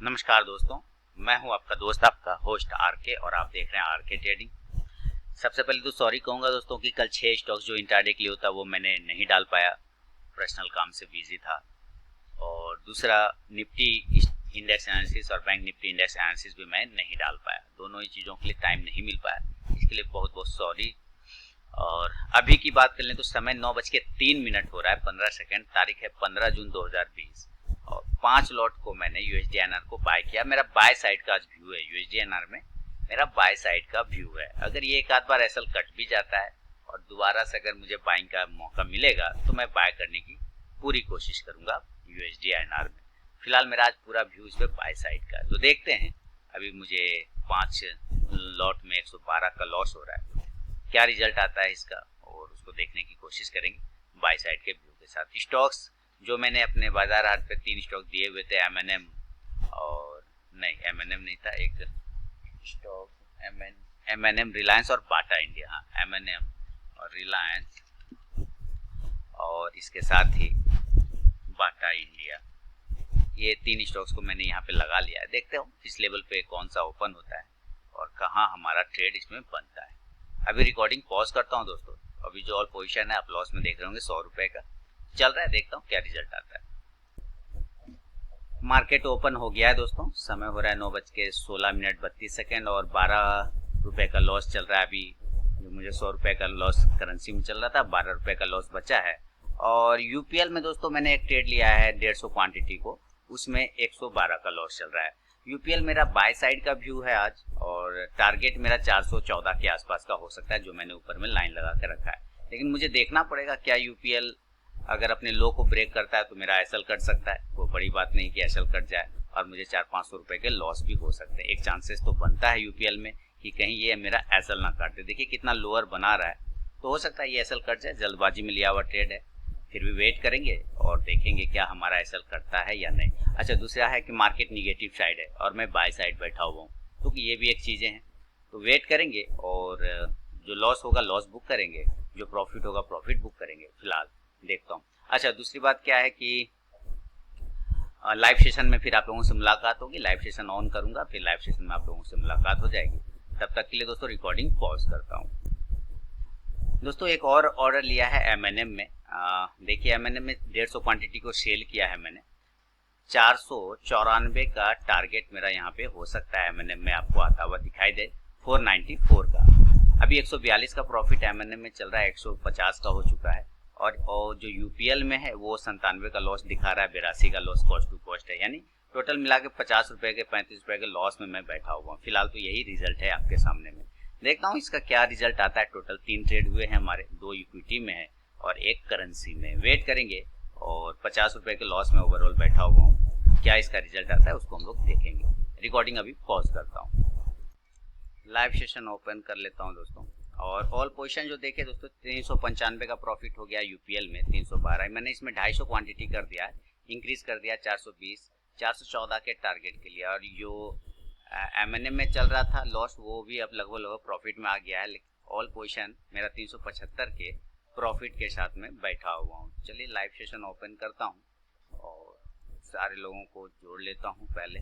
नमस्कार दोस्तों, मैं हूं आपका दोस्त, आपका होस्ट आरके और आप देख रहे हैं आरके ट्रेडिंग। सबसे पहले तो सॉरी कहूंगा दोस्तों कि कल 6 स्टॉक्स जो इंट्राडे के लिए होता वो मैंने नहीं डाल पाया, पर्सनल काम से बिजी था। और दूसरा, निफ्टी इंडेक्स एनालिसिस और बैंक निफ्टी इंडेक्स एनालिसिस भी मैं नहीं डाल पाया, दोनों ही चीज़ों के लिए टाइम नहीं मिल पाया, इसके लिए बहुत बहुत सॉरी। और अभी की बात कर लें तो समय 9:03 हो रहा है 15 सेकेंड, तारीख है 15 जून 2020 और 5 लॉट को मैंने यूएसडीएनआर को बाय किया। मेरा बाय साइड का आज व्यू है, यूएसडीएनआर में मेरा बाय साइड का व्यू है। अगर ये एक आध बार एसएल कट भी जाता है और दोबारा से अगर मुझे बाइंग का मौका मिलेगा तो मैं बाय करने की पूरी कोशिश करूंगा यूएसडीएनआर में। फिलहाल मेरा आज पूरा व्यू इस पे बाय साइड का, तो देखते हैं। अभी मुझे 5 लॉट में 112 का लॉस हो रहा है, क्या रिजल्ट आता है इसका, और उसको देखने की कोशिश करेंगे बाय साइड के व्यू के साथ। स्टॉक्स जो मैंने अपने बाजार हाट पे 3 स्टॉक दिए हुए थे, एमएनएम और नहीं, एमएनएम नहीं था, एक स्टॉक एमएनएम, रिलायंस और बाटा इंडिया। हाँ, एमएनएम और रिलायंस और इसके साथ ही बाटा इंडिया, ये 3 स्टॉक्स को मैंने यहाँ पे लगा लिया है। देखते हो किस लेवल पे कौन सा ओपन होता है और कहाँ हमारा ट्रेड इसमें बनता है। अभी रिकॉर्डिंग पॉज करता हूँ दोस्तों। अभी जो ऑल पोजीशन है आप लॉस में देख रहे होंगे 100 रुपए का चल रहा है, देखता हूँ क्या रिजल्ट आता है। मार्केट ओपन हो गया है दोस्तों, समय हो रहा है 9:16 और 12 रुपए का लॉस चल रहा है। अभी जो मुझे 100 रुपए का लॉस करेंसी में चल रहा था, 12 रुपए का लॉस बचा है। और यूपीएल में दोस्तों मैंने एक ट्रेड लिया है 150 क्वांटिटी को, उसमें 112 का लॉस चल रहा है। यूपीएल मेरा बाय साइड का व्यू है आज, और टारगेट मेरा 414 के आसपास का हो सकता है, जो मैंने ऊपर में लाइन लगा के रखा है। लेकिन मुझे देखना पड़ेगा क्या यूपीएल अगर अपने लो को ब्रेक करता है तो मेरा एसएल कट सकता है। वो बड़ी बात नहीं कि एसएल कट जाए और मुझे 400-500 रुपए के लॉस भी हो सकते हैं। एक चांसेस तो बनता है यूपीएल में कि कहीं ये मेरा एसएल ना काट दे। देखिए कितना लोअर बना रहा है, तो हो सकता है ये एसएल कट जाए। जल्दबाजी में लिया हुआ ट्रेड है, फिर भी वेट करेंगे और देखेंगे क्या हमारा एसएल करता है या नहीं। अच्छा, दूसरा है कि मार्केट निगेटिव साइड है और मैं बाय साइड बैठा हुआ हूँ, क्योंकि ये भी एक चीज़ें हैं। तो वेट करेंगे और जो लॉस होगा लॉस बुक करेंगे, जो प्रॉफिट होगा प्रॉफिट बुक करेंगे। फिलहाल देखता हूँ। अच्छा, दूसरी बात क्या है कि लाइव सेशन में फिर आप लोगों से मुलाकात होगी। लाइव सेशन ऑन करूंगा, फिर लाइव सेशन में आप लोगों से मुलाकात हो जाएगी। तब तक के लिए दोस्तों रिकॉर्डिंग पॉज करता हूँ। दोस्तों एक और ऑर्डर लिया है एमएनएम में। देखिए एमएनएम में 150 क्वांटिटी को सेल किया है मैंने। 494 का टारगेट मेरा यहाँ पे हो सकता है एमएनएम में, आपको आता हुआ दिखाई दे 494 का। अभी 142 का प्रॉफिट एमएनएम में चल रहा है, 150 का हो चुका है। और जो यूपीएल में है वो 97 का लॉस दिखा रहा है, 82 का लॉस कॉस्ट टू कॉस्ट है, यानी टोटल मिला के 50 रुपए के 35 रुपए के लॉस में मैं बैठा हुआ हूँ। फिलहाल तो यही रिजल्ट है आपके सामने में। देखता हूँ इसका क्या रिजल्ट आता है। टोटल 3 ट्रेड हुए हैं हमारे, 2 इक्विटी में है और 1 करेंसी में। वेट करेंगे और 50 रुपए के लॉस में ओवरऑल बैठा हुआ हूँ। क्या इसका रिजल्ट आता है उसको हम लोग देखेंगे। रिकॉर्डिंग अभी पॉज करता हूँ, लाइव सेशन ओपन कर लेता हूँ दोस्तों। और ऑल पोजीशन जो देखे दोस्तों, 395 का प्रॉफिट हो गया यूपीएल में, 312। मैंने इसमें 250 क्वांटिटी कर दिया है, इंक्रीज कर दिया 420, 414 के टारगेट के लिए। और जो एमएनएम में चल रहा था लॉस, वो भी अब लगभग प्रॉफिट में आ गया है। लेकिन ऑल पोजीशन मेरा 375 के प्रॉफिट के साथ में बैठा हुआ हूँ। चलिए लाइव सेशन ओपन करता हूँ और सारे लोगों को जोड़ लेता हूँ पहले।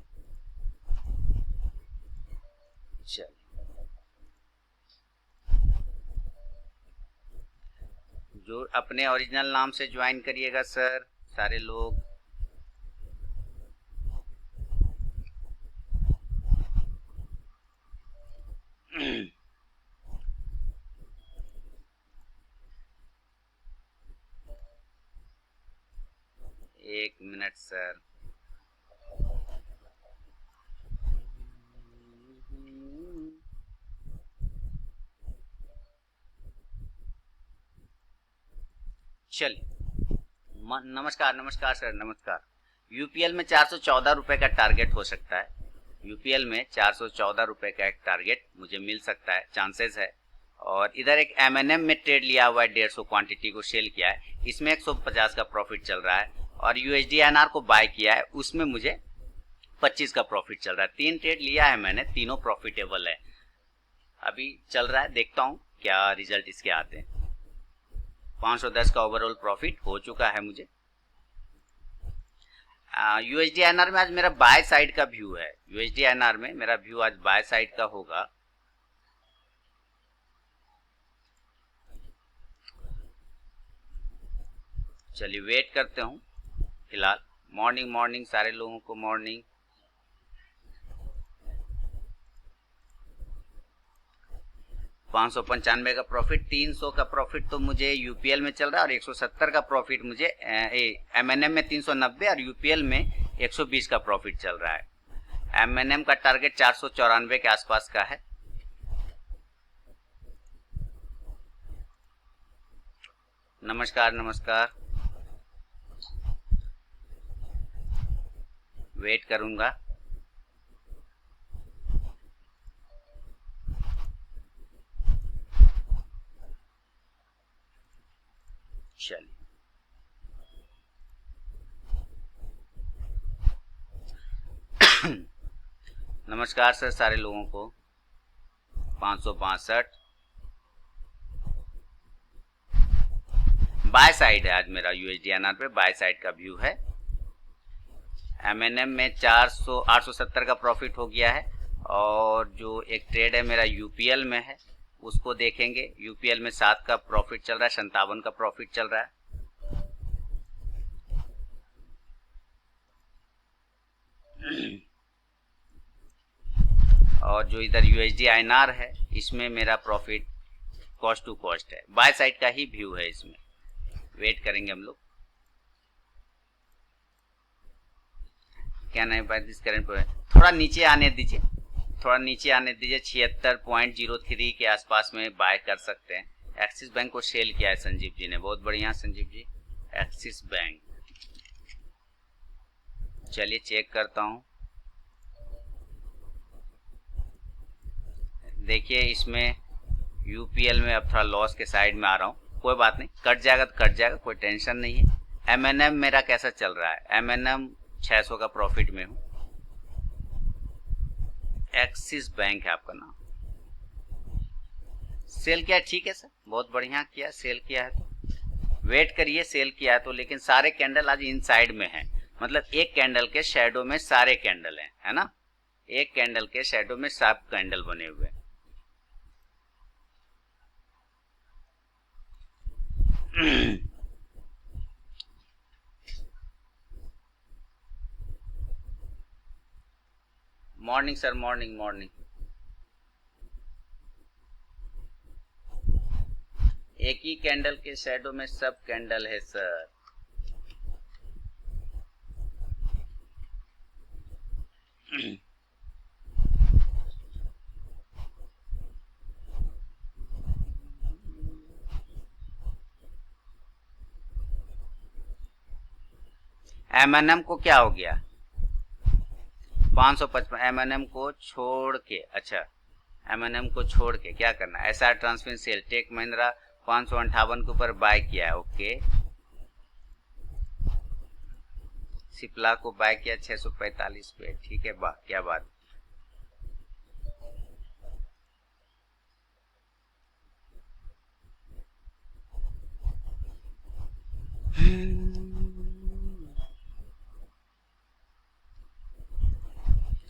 चलिए, जो अपने ओरिजिनल नाम से ज्वाइन करिएगा सर, सारे लोग। एक मिनट सर। चलिए, नमस्कार नमस्कार सर, नमस्कार। यूपीएल में 414 रुपए का टारगेट हो सकता है। यूपीएल में 414 रुपए का एक टारगेट मुझे मिल सकता है, चांसेस है। और इधर एक एमएनएम में ट्रेड लिया हुआ है, 150 क्वांटिटी को सेल किया है, इसमें 150 का प्रॉफिट चल रहा है। और यूएसडीएनआर को बाय किया है, उसमें मुझे 25 का प्रॉफिट चल रहा है। 3 ट्रेड लिया है मैंने, तीनों प्रॉफिटेबल है। अभी चल रहा है, देखता हूँ क्या रिजल्ट इसके आते हैं। 510 का ओवरऑल प्रॉफिट हो चुका है मुझे। यूएसडी आईएनआर में आज मेरा बाय साइड का व्यू है। यूएसडी आईएनआर में मेरा व्यू आज बाय साइड का होगा। चलिए वेट करते हूँ फिलहाल। मॉर्निंग सारे लोगों को मॉर्निंग। $595 का प्रॉफिट, 300 का प्रॉफिट तो मुझे यूपीएल में चल रहा है और 170 का प्रॉफिट मुझे एमएनएम में 390 और यूपीएल में 120 का प्रॉफिट चल रहा है। एमएनएम का टारगेट 494 के आसपास का है। नमस्कार, वेट करूंगा। चलिए नमस्कार सर सारे लोगों को। 562 बाय साइड है आज मेरा यूएसडी आईएनआर पे, बाय साइड का व्यू है। एमएनएम में 870 का प्रॉफिट हो गया है और जो एक ट्रेड है मेरा यूपीएल में है उसको देखेंगे। यूपीएल में 7 का प्रॉफिट चल रहा है, 57 का प्रॉफिट चल रहा है। और जो इधर यूएसडी आईएनआर है इसमें मेरा प्रॉफिट कॉस्ट टू कॉस्ट है, बाय साइड का ही व्यू है इसमें। वेट करेंगे हम लोग। क्या नहीं बाय दिस करंट थोड़ा नीचे आने दीजिए, 76.03 के आसपास में बाय कर सकते हैं। एक्सिस बैंक को सेल किया है संजीव जी ने, बहुत बढ़िया संजीव जी। एक्सिस बैंक चलिए चेक करता हूं। देखिए इसमें यूपीएल में अब थोड़ा लॉस के साइड में आ रहा हूं, कोई बात नहीं, कट जाएगा तो कट जाएगा, कोई टेंशन नहीं है। एमएनएम मेरा कैसा चल रहा है? एमएनएम 600 का प्रॉफिट में हूं। एक्सिस बैंक है आपका नाम, सेल किया, ठीक है सर, बहुत बढ़िया किया, सेल किया है तो वेट करिए। सेल किया है तो, लेकिन सारे कैंडल आज इनसाइड में है, मतलब एक कैंडल के शैडो में सारे कैंडल हैं, है ना। एक कैंडल के शैडो में सब कैंडल बने हुए हैं। Morning sir, morning. एक ही कैंडल के शैडो में सब कैंडल है सर। एमएनएम को क्या हो गया? 555 एमएनएम को छोड़ के, अच्छा एमएनएम को छोड़ के क्या करना? SR transfer sell Tech Mahindra 558 के ऊपर बाय किया है, ओके। सिप्ला को बाय किया 645 पे, ठीक है, क्या बात।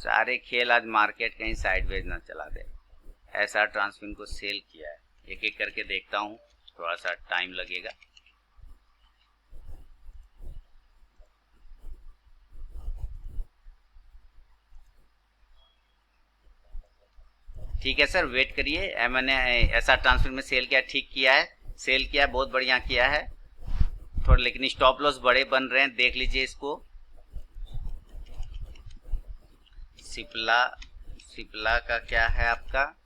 सारे खेल आज मार्केट कहीं साइडवेज ना चला दे। एसआर ट्रांसफिन को सेल किया है, एक एक करके देखता हूँ, थोड़ा सा टाइम लगेगा। ठीक है सर, वेट करिए। मैंने एसआर ट्रांसफिन में सेल किया, ठीक किया है, सेल किया है, बहुत बढ़िया किया है। थोड़ा लेकिन स्टॉप लॉस बड़े बन रहे हैं, देख लीजिए इसको। सिप्ला का क्या है आपका?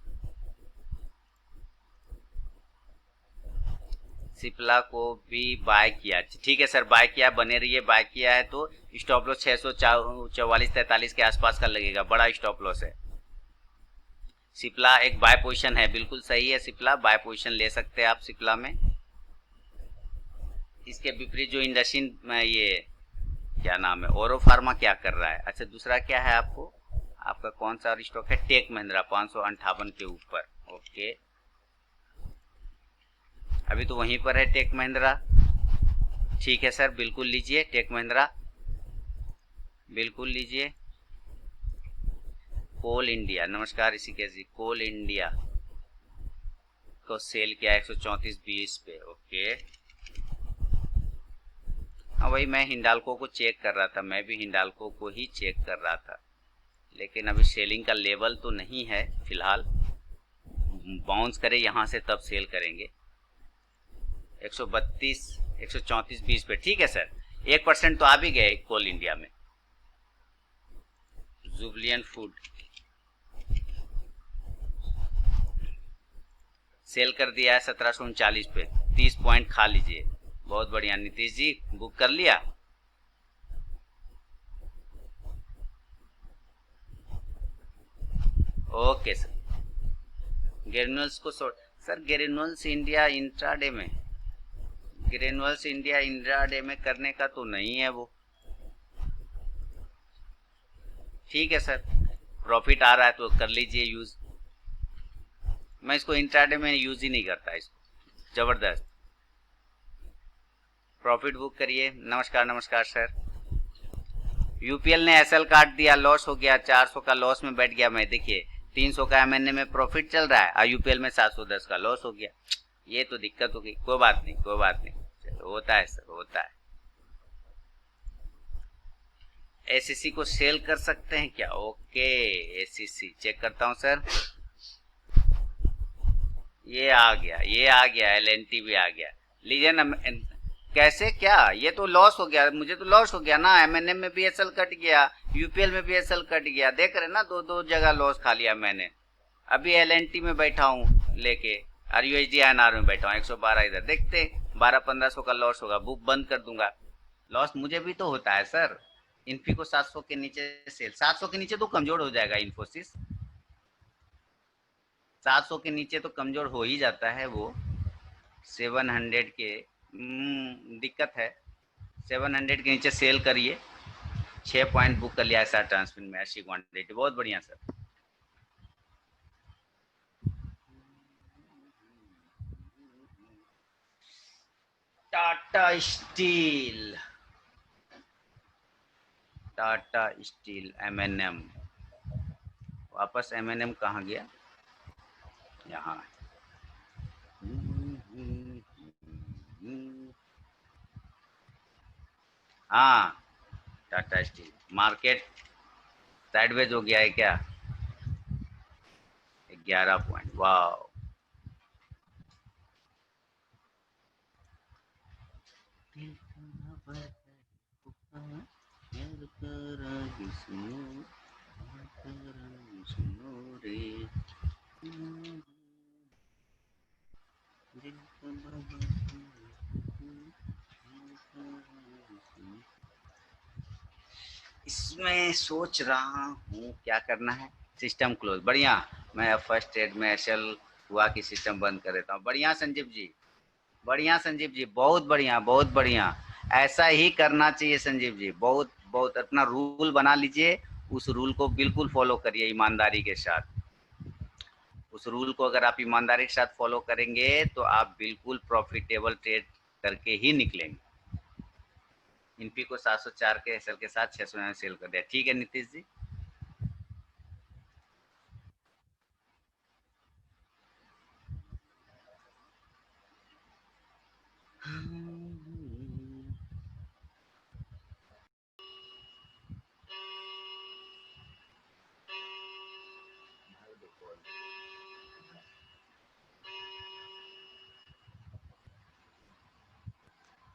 सिप्ला को भी बाय किया, ठीक है सर, बाय किया, बने रहिए। बाय किया है तो स्टॉप लॉस 644-43 के आसपास का लगेगा, बड़ा स्टॉप लॉस है। सिप्ला एक बाय पोजीशन है, बिल्कुल सही है, सिप्ला बाय पोजीशन ले सकते हैं आप सिप्ला में। इसके विपरीत जो इंडस्ट्री ये क्या नाम है, ओरो फार्मा क्या कर रहा है? अच्छा दूसरा क्या है आपको? आपका कौन सा स्टॉक है? टेक महिंद्रा 558 के ऊपर, ओके। अभी तो वहीं पर है टेक महिंद्रा, ठीक है सर, बिल्कुल लीजिए टेक महिंद्रा। बिल्कुल लीजिए। कोल इंडिया, नमस्कार ऋषिकेश जी। कोल इंडिया को सेल किया 134.20 पे। ओके, हाँ वही मैं हिंडाल्को को चेक कर रहा था, मैं भी हिंडाल्को को ही चेक कर रहा था, लेकिन अभी सेलिंग का लेवल तो नहीं है फिलहाल। बाउंस करे यहाँ से तब सेल करेंगे। 132 134.20 पे। ठीक है सर, 1% तो आ भी गए कोल इंडिया में। जुबलियन फूड सेल कर दिया है 1739 पे। 30 पॉइंट खा लीजिए। बहुत बढ़िया नीतीश जी, बुक कर लिया। Okay sir. ग्रेनुअल्स को सर ग्रेनुअल्स इंडिया इंट्राडे में, ग्रेनुअल्स इंडिया इंट्राडे में करने का तो नहीं है वो। ठीक है सर, प्रॉफिट आ रहा है तो कर लीजिए यूज। मैं इसको इंट्राडे में यूज ही नहीं करता इसको। जबरदस्त, प्रॉफिट बुक करिए। नमस्कार नमस्कार सर। यूपीएल ने एसएल काट दिया, लॉस हो गया। 400 का लॉस में बैठ गया मैं। देखिए 300 का एमएनए में प्रॉफिट चल रहा है और यूपीएल में 710 का लॉस हो गया। ये तो दिक्कत हो गई। कोई बात नहीं, कोई बात नहीं, चलो होता है सर, होता है। एसीसी को सेल कर सकते हैं क्या? ओके, एसीसी चेक करता हूं सर। ये आ गया, ये आ गया, एलएनटी भी आ गया। लीजिए ना। कैसे क्या? ये तो लॉस हो गया, मुझे तो लॉस हो गया ना। एमएनएम में भी एसएल कट गया, यूपीएल में भी एसएल कट गया। देख रहे ना, दो दो जगह लॉस खा लिया मैंने। अभी एलएनटी में बैठा हूँ लेके, और यूएसडी आईएनआर में बैठा हूँ 112। इधर देखते 1200-1500 का लॉस होगा, बुक बंद कर दूंगा। लॉस मुझे भी तो होता है सर। इन्फी को 700 के नीचे सेल, 700 के नीचे तो कमजोर हो जाएगा इन्फोसिस। 700 के नीचे तो कमजोर हो ही जाता है वो। 700 के दिक्कत है। 700 के नीचे सेल करिए। 6 पॉइंट बुक कर लिया है सर ट्रांसमिट में, अच्छी क्वांटिटी, बहुत बढ़िया sir. Tata Steel, Tata Steel MNM. वापस एमएनएम कहाँ गया? यहाँ। हाँ, टाटा स्टील मार्केट साइडवेज हो गया है क्या? 11 पॉइंट, वाह। इसमें सोच रहा हूँ क्या करना है। सिस्टम क्लोज, बढ़िया। मैं अब फर्स्ट ट्रेड में एसएल हुआ कि सिस्टम बंद कर देता हूँ। बढ़िया संजीव जी, बढ़िया संजीव जी, बहुत बढ़िया, बहुत बढ़िया। ऐसा ही करना चाहिए संजीव जी। बहुत बहुत अपना रूल बना लीजिए, उस रूल को बिल्कुल फॉलो करिए ईमानदारी के साथ। उस रूल को अगर आप ईमानदारी के साथ फॉलो करेंगे तो आप बिल्कुल प्रॉफिटेबल ट्रेड करके ही निकलेंगे। इनपी को 704 के एसएल के साथ 600 में सेल कर दिया। ठीक है नीतीश जी।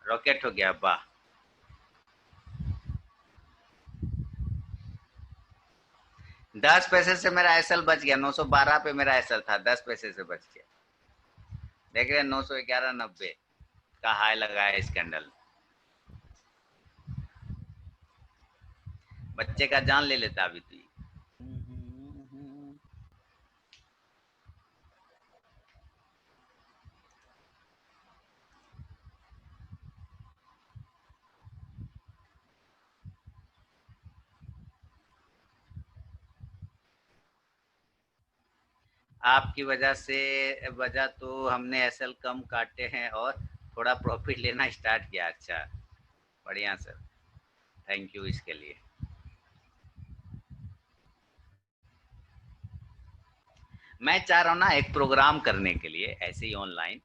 रॉकेट हो गया, वाह। 10 पैसे से मेरा एसएल बच गया। 912 पे मेरा एसएल था, 10 पैसे से बच गया। देख रहे हैं 911.90 का हाई लगा है इस कैंडल। बच्चे का जान ले लेता अभी तो। आपकी वजह तो हमने एसएल कम काटे हैं और थोड़ा प्रॉफिट लेना स्टार्ट किया। अच्छा, बढ़िया सर, थैंक यू इसके लिए। मैं चाह रहा हूँ ना एक प्रोग्राम करने के लिए, ऐसे ही ऑनलाइन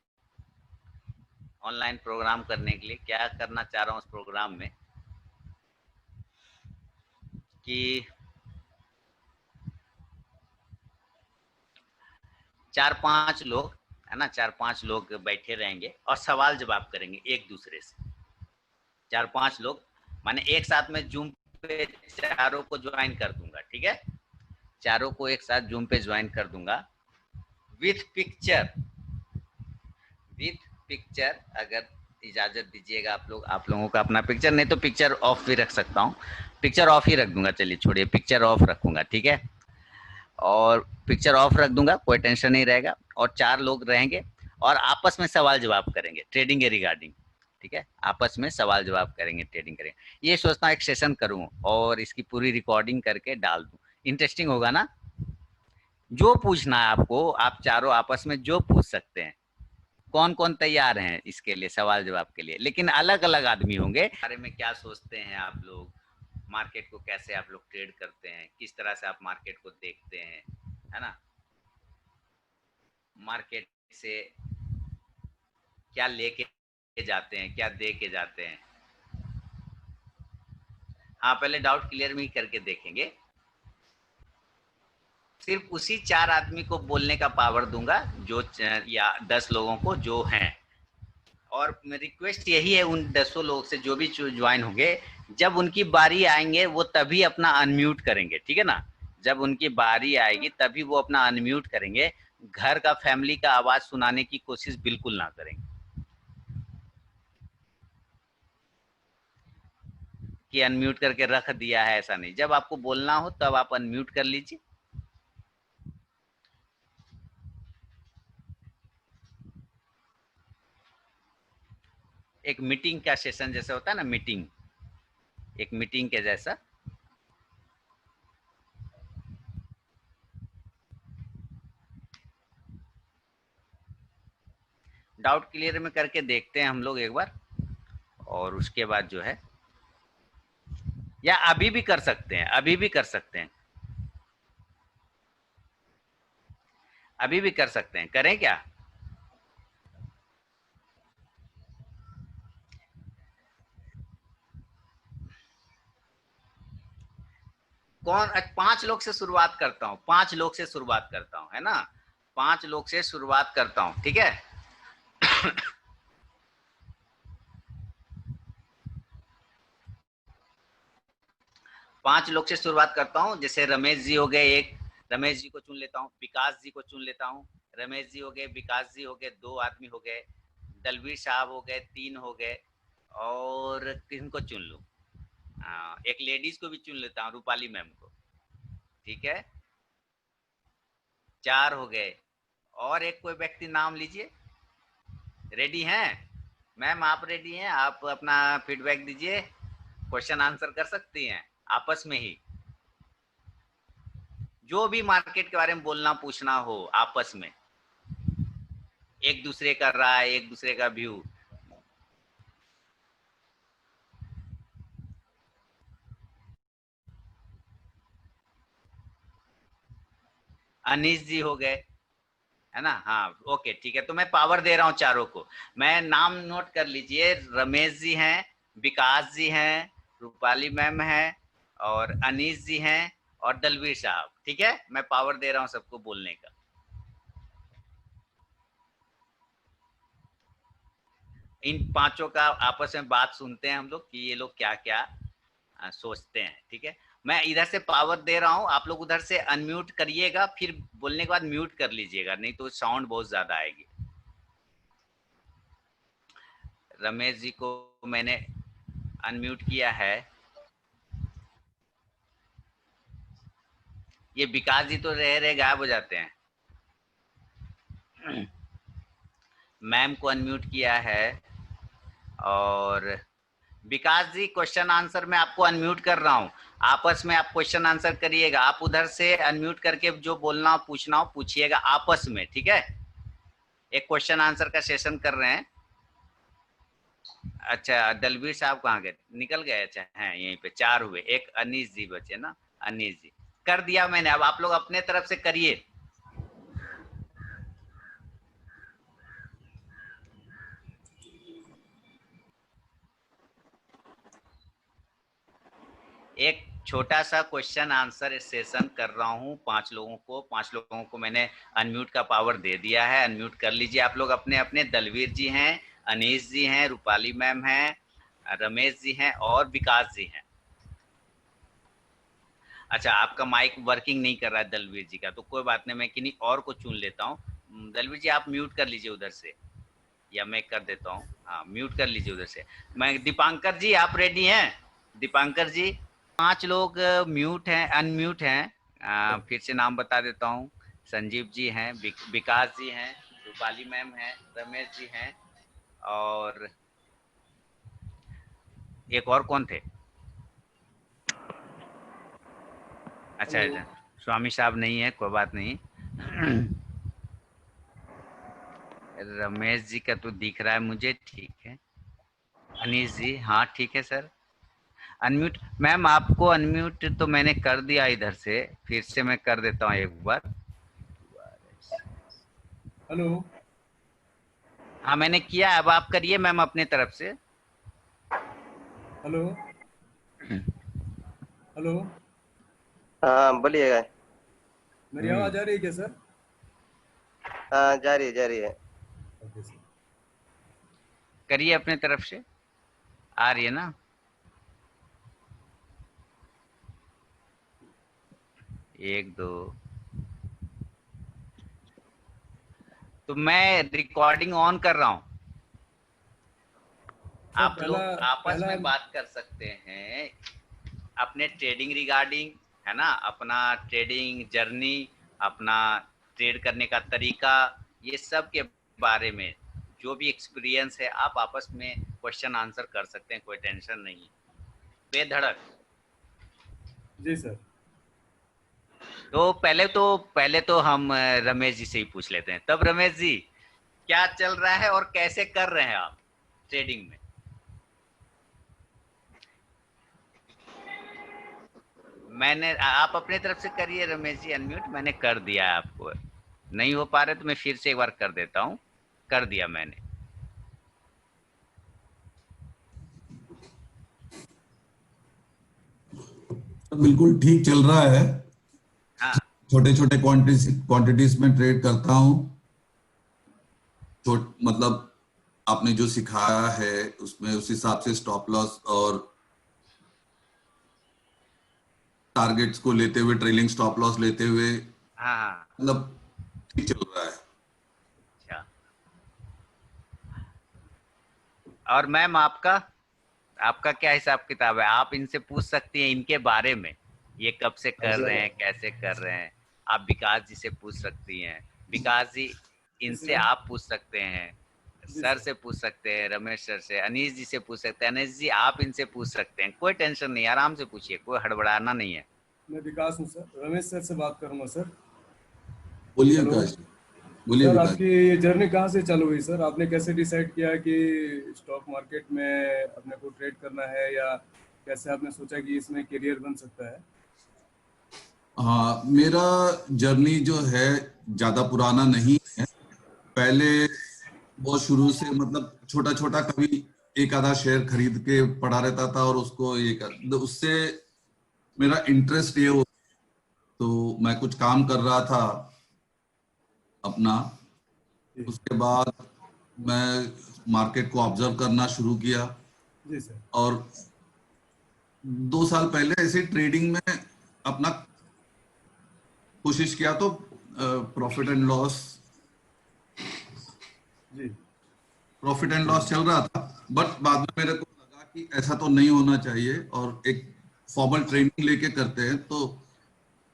ऑनलाइन प्रोग्राम करने के लिए क्या करना चाह रहा हूँ उस प्रोग्राम में कि 4-5 लोग, है ना, 4-5 लोग बैठे रहेंगे और सवाल जवाब करेंगे एक दूसरे से। 4-5 लोग माने एक साथ में जूम पे चारों को ज्वाइन कर दूंगा, ठीक है, चारों को एक साथ जूम पे ज्वाइन कर दूंगा विथ पिक्चर, विथ पिक्चर। अगर इजाजत दीजिएगा आप लोगों का अपना पिक्चर, नहीं तो पिक्चर ऑफ भी रख सकता हूँ, पिक्चर ऑफ ही रख दूंगा, चलिए छोड़िए, पिक्चर ऑफ रखूंगा, ठीक है, और पिक्चर ऑफ रख दूंगा, कोई टेंशन नहीं रहेगा, और 4 लोग रहेंगे और आपस में सवाल जवाब करेंगे ट्रेडिंग के रिगार्डिंग, ठीक है, आपस में सवाल जवाब करेंगे, ट्रेडिंग करेंगे। ये सोचता हूँ एक सेशन करूँ और इसकी पूरी रिकॉर्डिंग करके डाल दूँ, इंटरेस्टिंग होगा ना। जो पूछना है आपको, आप चारों आपस में जो पूछ सकते हैं। कौन कौन तैयार हैं इसके लिए, सवाल जवाब के लिए, लेकिन अलग अलग आदमी होंगे। बारे में क्या सोचते हैं आप लोग, मार्केट को कैसे आप लोग ट्रेड करते हैं, किस तरह से आप मार्केट को देखते हैं, है ना, मार्केट से क्या लेके जाते हैं, क्या दे के जाते हैं। हाँ, पहले डाउट क्लियर में ही करके देखेंगे। सिर्फ उसी 4 आदमी को बोलने का पावर दूंगा जो, या 10 लोगों को जो हैं, और मेरी रिक्वेस्ट यही है उन 10 लोग से जो भी ज्वाइन होंगे, जब उनकी बारी आएंगे वो तभी अपना अनम्यूट करेंगे, ठीक है ना, जब उनकी बारी आएगी तभी वो अपना अनम्यूट करेंगे। घर का, फैमिली का आवाज सुनाने की कोशिश बिल्कुल ना करेंगे कि अनम्यूट करके रख दिया है, ऐसा नहीं, जब आपको बोलना हो तब आप अनम्यूट कर लीजिए। एक मीटिंग का सेशन जैसा होता है ना, मीटिंग, एक मीटिंग के जैसा। डाउट क्लियर में करके देखते हैं हम लोग एक बार, और उसके बाद जो है, या अभी भी कर सकते हैं, अभी भी कर सकते हैं, अभी भी कर सकते हैं, करें क्या? कौन? 5 लोग से शुरुआत करता हूँ, 5 लोग से शुरुआत करता हूँ, है ना, 5 लोग से शुरुआत करता हूँ, ठीक है। 5 लोग से शुरुआत करता हूँ, जैसे रमेश जी हो गए एक, रमेश जी को चुन लेता हूँ, विकास जी को चुन लेता हूँ, रमेश जी हो गए, विकास जी हो गए, 2 आदमी हो गए, दलवीर साहब हो गए, 3 हो गए, और किनको चुन लूँ? एक लेडीज को भी चुन लेता हूँ, रूपाली मैम को, ठीक है, 4 हो गए, और एक कोई व्यक्ति नाम लीजिए। रेडी हैं मैम? आप रेडी हैं? आप अपना फीडबैक दीजिए, क्वेश्चन आंसर कर सकती हैं आपस में ही, जो भी मार्केट के बारे में बोलना पूछना हो आपस में, एक दूसरे का राय, एक दूसरे का व्यू। अनीश जी हो गए, है ना, हाँ ओके ठीक है, तो मैं पावर दे रहा हूँ चारों को। मैं नाम नोट कर लीजिए, रमेश जी हैं, विकास जी हैं, रूपाली मैम हैं, और अनीश जी हैं, और दलवीर साहब, ठीक है, मैं पावर दे रहा हूँ सबको बोलने का। इन पांचों का आपस में बात सुनते हैं हम लोग कि ये लोग क्या क्या सोचते हैं, ठीक है। मैं इधर से पावर दे रहा हूँ, आप लोग उधर से अनम्यूट करिएगा, फिर बोलने के बाद म्यूट कर लीजिएगा, नहीं तो साउंड बहुत ज्यादा आएगी। रमेश जी को मैंने अनम्यूट किया है। ये विकास जी तो रह रहे गायब हो जाते हैं। मैम को अनम्यूट किया है, और विकास जी क्वेश्चन आंसर में आपको अनम्यूट कर रहा हूँ, आपस में आप क्वेश्चन आंसर करिएगा, आप उधर से अनम्यूट करके जो बोलना हो पूछना हो पूछिएगा आपस में, ठीक है। एक क्वेश्चन आंसर का सेशन कर रहे हैं। अच्छा, दलबीर साहब कहाँ गए, निकल गए? अच्छा, हैं यहीं पे, 4 हुए, एक अनीश जी बचे ना, अनीश जी कर दिया मैंने, अब आप लोग अपने तरफ से करिए। एक छोटा सा क्वेश्चन आंसर सेशन कर रहा हूँ 5 लोगों को मैंने अनम्यूट का पावर दे दिया है। अनम्यूट कर लीजिए आप लोग अपने अपने। दलवीर जी हैं, अनीश जी हैं, रूपाली मैम हैं, रमेश जी हैं और विकास जी हैं। अच्छा, आपका माइक वर्किंग नहीं कर रहा है दलवीर जी का, तो कोई बात नहीं, मैं किन्हीं और को चुन लेता हूँ। दलवीर जी आप म्यूट कर लीजिए उधर से, या मैं कर देता हूँ। हाँ, म्यूट कर लीजिए उधर से। मैं दीपांकर जी आप रेडी हैं? दीपांकर जी, 5 लोग म्यूट हैं, अनम्यूट हैं। फिर से नाम बता देता हूँ। संजीव जी हैं, विकास जी हैं, रूपाली मैम हैं, रमेश जी हैं, और एक और कौन थे? अच्छा, स्वामी साहब नहीं है, कोई बात नहीं। रमेश जी का तो दिख रहा है मुझे, ठीक है। अनीश जी, हाँ ठीक है सर। अनम्यूट मैम, आपको अनम्यूट तो मैंने कर दिया इधर से, फिर से मैं कर देता हूँ एक बार। हेलो। हाँ मैंने किया, अब आप करिए मैम अपने तरफ से। Hello hello. हाँ बोलिएगा। मेरी आवाज आ रही है क्या सर? हाँ जा रही है। Okay sir. करिए अपने तरफ से, आ रही है ना? एक दो। तो मैं रिकॉर्डिंग ऑन कर रहा हूँ। आप लोग आपस में बात कर सकते हैं अपने ट्रेडिंग रिगार्डिंग, है ना, अपना ट्रेडिंग जर्नी, अपना ट्रेड करने का तरीका, ये सब के बारे में जो भी एक्सपीरियंस है आप आपस में क्वेश्चन आंसर कर सकते हैं, कोई टेंशन नहीं है, बेधड़क। जी सर। तो पहले तो हम रमेश जी से ही पूछ लेते हैं। तब रमेश जी, क्या चल रहा है और कैसे कर रहे हैं आप ट्रेडिंग में? मैंने, आप अपने तरफ से करिए रमेश जी अनम्यूट, मैंने कर दिया है आपको। नहीं हो पा रहे तो मैं फिर से एक बार कर देता हूँ। कर दिया मैंने। बिल्कुल ठीक चल रहा है। हाँ छोटे छोटे क्वांटिटीज में ट्रेड करता हूँ। मतलब आपने जो सिखाया है उसमें उस हिसाब से स्टॉप लॉस और टारगेट्स को लेते हुए, ट्रेलिंग स्टॉप लॉस लेते हुए, हाँ। मतलब ठीक चल रहा है। अच्छा, और मैम आपका आपका क्या हिसाब किताब है? आप इनसे पूछ सकती हैं इनके बारे में, ये कब से कर रहे हैं, कैसे कर रहे हैं। आप विकास जी से पूछ सकती हैं। विकास जी, इनसे आप पूछ सकते हैं। सर से पूछ सकते हैं, रमेश सर से, अनीश जी से पूछ सकते हैं। अनीश जी आप इनसे पूछ सकते हैं, कोई टेंशन नहीं, आराम से पूछिए, कोई हड़बड़ाना नहीं है। मैं विकास हूँ सर, रमेश सर से बात करूंगा सर। बोलिए हेलो विकास जी, बोलिए सर, विकास आपकी ये जर्नी कहाँ से चालू हुई सर? आपने कैसे डिसाइड किया कि स्टॉक मार्केट में अपने को ट्रेड करना है, या कैसे आपने सोचा कि इसमें करियर बन सकता है? हाँ, मेरा जर्नी जो है ज्यादा पुराना नहीं है। पहले बहुत शुरू से, मतलब छोटा छोटा कभी एक आधा शेयर खरीद के पड़ा रहता था और उसको ये कर, तो उससे मेरा इंटरेस्ट ये हो, तो मैं कुछ काम कर रहा था अपना। उसके बाद मैं मार्केट को ऑब्जर्व करना शुरू किया जी सर। और 2 साल पहले ऐसे ट्रेडिंग में अपना कोशिश किया, तो प्रॉफिट एंड लॉस जी चल रहा था। बट बाद में मेरे को लगा कि ऐसा तो नहीं होना चाहिए, और एक फॉर्मल ट्रेनिंग लेके करते हैं। तो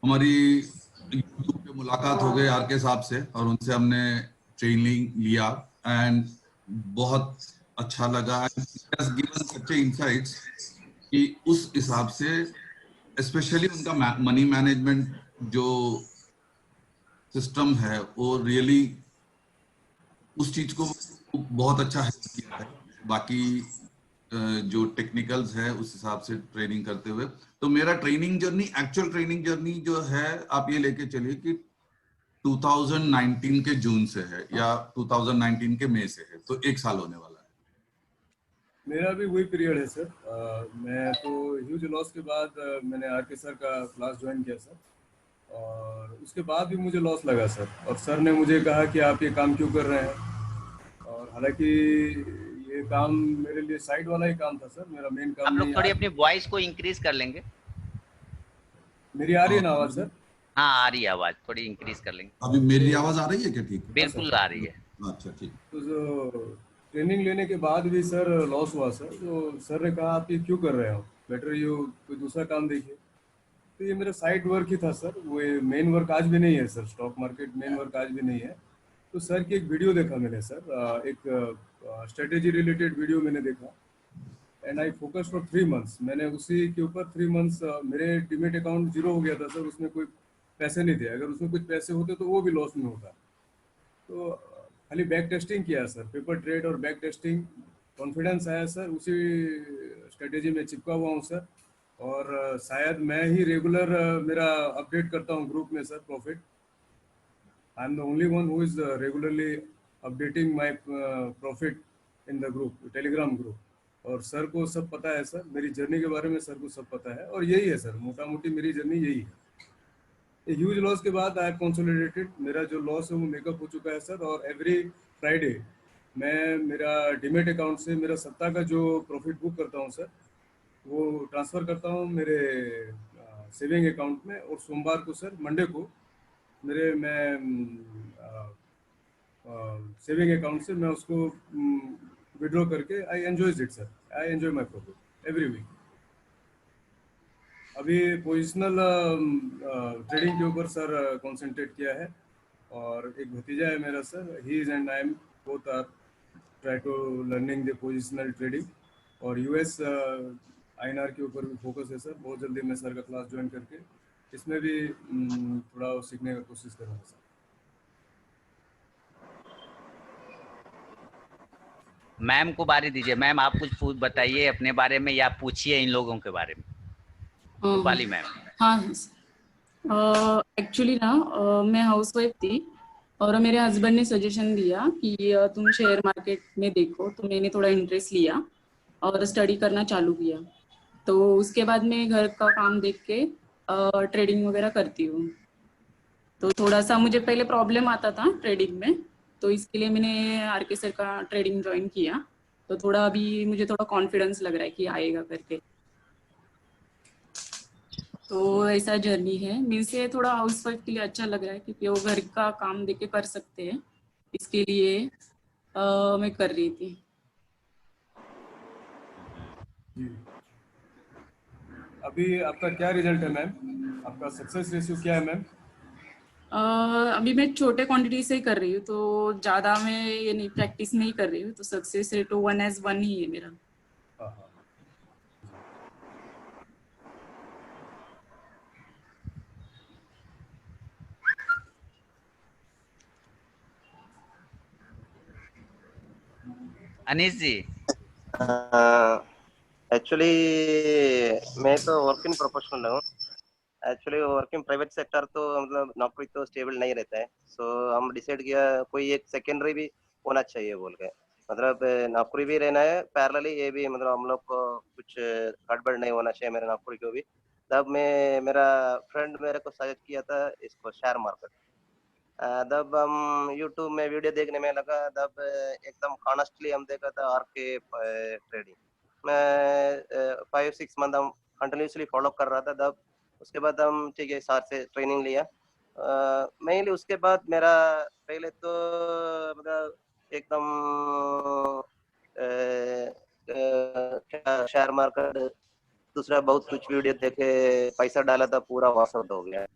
हमारी यूट्यूब पे मुलाकात हो गई आर के साहब से, और उनसे हमने ट्रेनिंग लिया एंड बहुत अच्छा लगा। गिवन सच्चे इनसाइट्स कि उस हिसाब से, स्पेशली उनका मनी मैनेजमेंट जो सिस्टम है वो रियली उस चीज को बहुत अच्छा हेल्प किया है। बाकी जो टेक्निकल्स है उस हिसाब से ट्रेनिंग करते हुए, तो मेरा training journey, actual training journey जो है, आप ये लेके चलिए कि 2019 के जून से है या 2019 के मई से है, तो 1 साल होने वाला है। मेरा भी वही पीरियड है सर। मैं तो ह्यूज लॉस के बाद मैंने आर के सर का क्लास ज्वाइन किया सर, और उसके बाद भी मुझे लॉस लगा सर। और सर ने मुझे कहा कि आप ये काम क्यों कर रहे हैं, और हालांकि ये काम मेरे लिए साइड वाला ही काम था सर, मेरा मेन आप काम लोग नहीं थोड़ी आज। अपनी वॉइस को इंक्रीज कर लेंगे। मेरी आ रही है ना आवाज़ सर? हाँ आ रही है आवाज, थोड़ी इंक्रीज कर लेंगे। अभी मेरी तो आवाज आ रही है क्या? ठीक हाँ बिल्कुल सर। आ रही है। है। अच्छा ठीक। तो जो ट्रेनिंग लेने के बाद भी सर लॉस हुआ सर, तो सर ने कहा आप ये क्यों कर रहे हो, बेटर यू कोई दूसरा काम देखिए। तो ये मेरा साइड वर्क ही था सर, वो मेन वर्क आज भी नहीं है sir, stock market main work आज भी नहीं है। तो सर की एक वीडियो देखा मैंने सर, एक स्ट्रेटेजी रिलेटेड वीडियो मैंने देखा, and I focus for 3 months. मैंने उसी के ऊपर 3 मंथ्स, मेरे डीमेट अकाउंट जीरो हो गया था सर, उसमें कोई पैसे नहीं थे। अगर उसमें कुछ पैसे होते तो वो भी लॉस में होता। तो खाली बैक टेस्टिंग किया सर, पेपर ट्रेड और बैक टेस्टिंग, कॉन्फिडेंस आया सर, उसी स्ट्रेटेजी में चिपका हुआ हूँ सर। और शायद मैं ही रेगुलर मेरा अपडेट करता हूँ ग्रुप में sir profit. I am the only one who is regularly updating my profit in the group, Telegram group. और सर को सब पता है सर, मेरी जर्नी के बारे में सर को सब पता है, और यही है सर मोटा मोटी मेरी जर्नी यही है। ह्यूज लॉस के बाद आई कंसोलिडेटेड, मेरा जो लॉस है वो मेकअप हो चुका है सर। और एवरी फ्राइडे मैं मेरा डीमेट अकाउंट से मेरा सप्ताह का जो प्रॉफिट बुक करता हूँ सर, वो ट्रांसफ़र करता हूँ मेरे सेविंग अकाउंट में। और सोमवार को सर, मंडे को मेरे मैं सेविंग अकाउंट से मैं उसको विड्रॉ करके I enjoys it sir, I enjoy my profit every week. अभी पोजिशनल ट्रेडिंग के ऊपर सर कंसंट्रेट किया है। और एक भतीजा है मेरा sir, he is and I am both are try to learning the positional trading. और यूएस आईएनआर के ऊपर भी फोकस है सर। बहुत जल्दी मैं सर का क्लास ज्वाइन करके इसमें भी थोड़ा सीखने का कोशिश करूँगा सर। मैम को बारी दीजिए। मैम आप कुछ बताइए अपने बारे में, या पूछिए इन लोगों के बारे में। रूपाली मैम। हाँ एक्चुअली ना मैं हाउसवाइफ थी, और मेरे हस्बैंड ने सजेशन दिया कि तुम शेयर मार्केट में देखो, तो मैंने थोड़ा इंटरेस्ट लिया और स्टडी करना चालू किया। तो उसके बाद मैं घर का काम देख के ट्रेडिंग वगैरह करती हूँ। तो थोड़ा सा मुझे पहले प्रॉब्लम आता था ट्रेडिंग में, तो इसके लिए मैंने आर के सर का ट्रेडिंग ज्वाइन किया। तो थोड़ा अभी मुझे थोड़ा कॉन्फिडेंस लग रहा है कि आएगा करके। तो ऐसा जर्नी है। मेरे से थोड़ा हाउसवाइफ के लिए अच्छा लग रहा है, क्योंकि वो घर का काम देके कर सकते हैं, इसके लिए मैं कर रही थी। जी, अभी आपका क्या रिजल्ट है मैम, आपका सक्सेस रेशियो क्या है मैम? अभी मैं छोटे क्वांटिटी से ही कर रही हूँ, तो ज़्यादा मैं ये नहीं प्रैक्टिस नहीं कर रही हूँ, तो सक्सेस रेट 1/1 ही है मेरा। हाँ हाँ। अनीश जी। एक्चुअली मैं तो वर्किंग प्रोफेशनल हूँ। एक्चुअली वर्किंग प्राइवेट सेक्टर तो मतलब नौकरी तो स्टेबल नहीं रहता है। सो हम डिसाइड किया कोई एक सेकेंडरी भी होना चाहिए बोल के, मतलब नौकरी भी रहना है पैरेलली, ये भी मतलब हम लोग को कुछ गड़बड़ नहीं होना चाहिए मेरे नौकरी को भी। तब मैं मेरा फ्रेंड मेरे को सजेस्ट किया था इसको शेयर मार्केट। तब हम यूट्यूब में वीडियो देखने में लगा, तब एकदम ऑनेस्टली हम देखा था आर के ट्रेडिंग। मैं 5-6 मंथ हम कंटिन्यूसली फॉलो कर रहा था। तब उसके बाद हम ठीक है सर से ट्रेनिंग लिया। मेनली उसके बाद मेरा पहले तो मतलब एकदम शेयर मार्केट, दूसरा बहुत कुछ वीडियो देखे पैसा डाला था, पूरा वॉश आउट हो गया।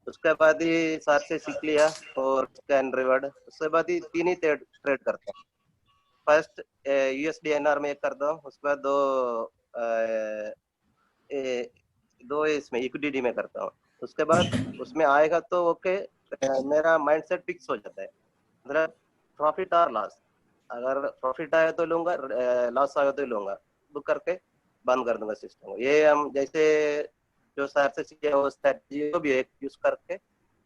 उसके बाद ही सर से सीख लिया और स्कैन रिवर्ड। उसके बाद ही 3 ही ट्रेड करता हूँ। फर्स्ट यूएसडी एनआर में एक करता हूँ, उसके बाद दो इसमें इक्विटी में करता हूँ। उसके बाद उसमें आएगा तो ओके, मेरा माइंडसेट फिक्स हो जाता है, मतलब प्रॉफिट और लॉस। अगर प्रॉफिट आया तो लूंगा, लॉस आया तो लूंगा, बुक करके बंद कर दूंगा सिस्टम को। ये हम जैसे जो सर से सीखे वो स्ट्रेटजी को भी एक यूज करके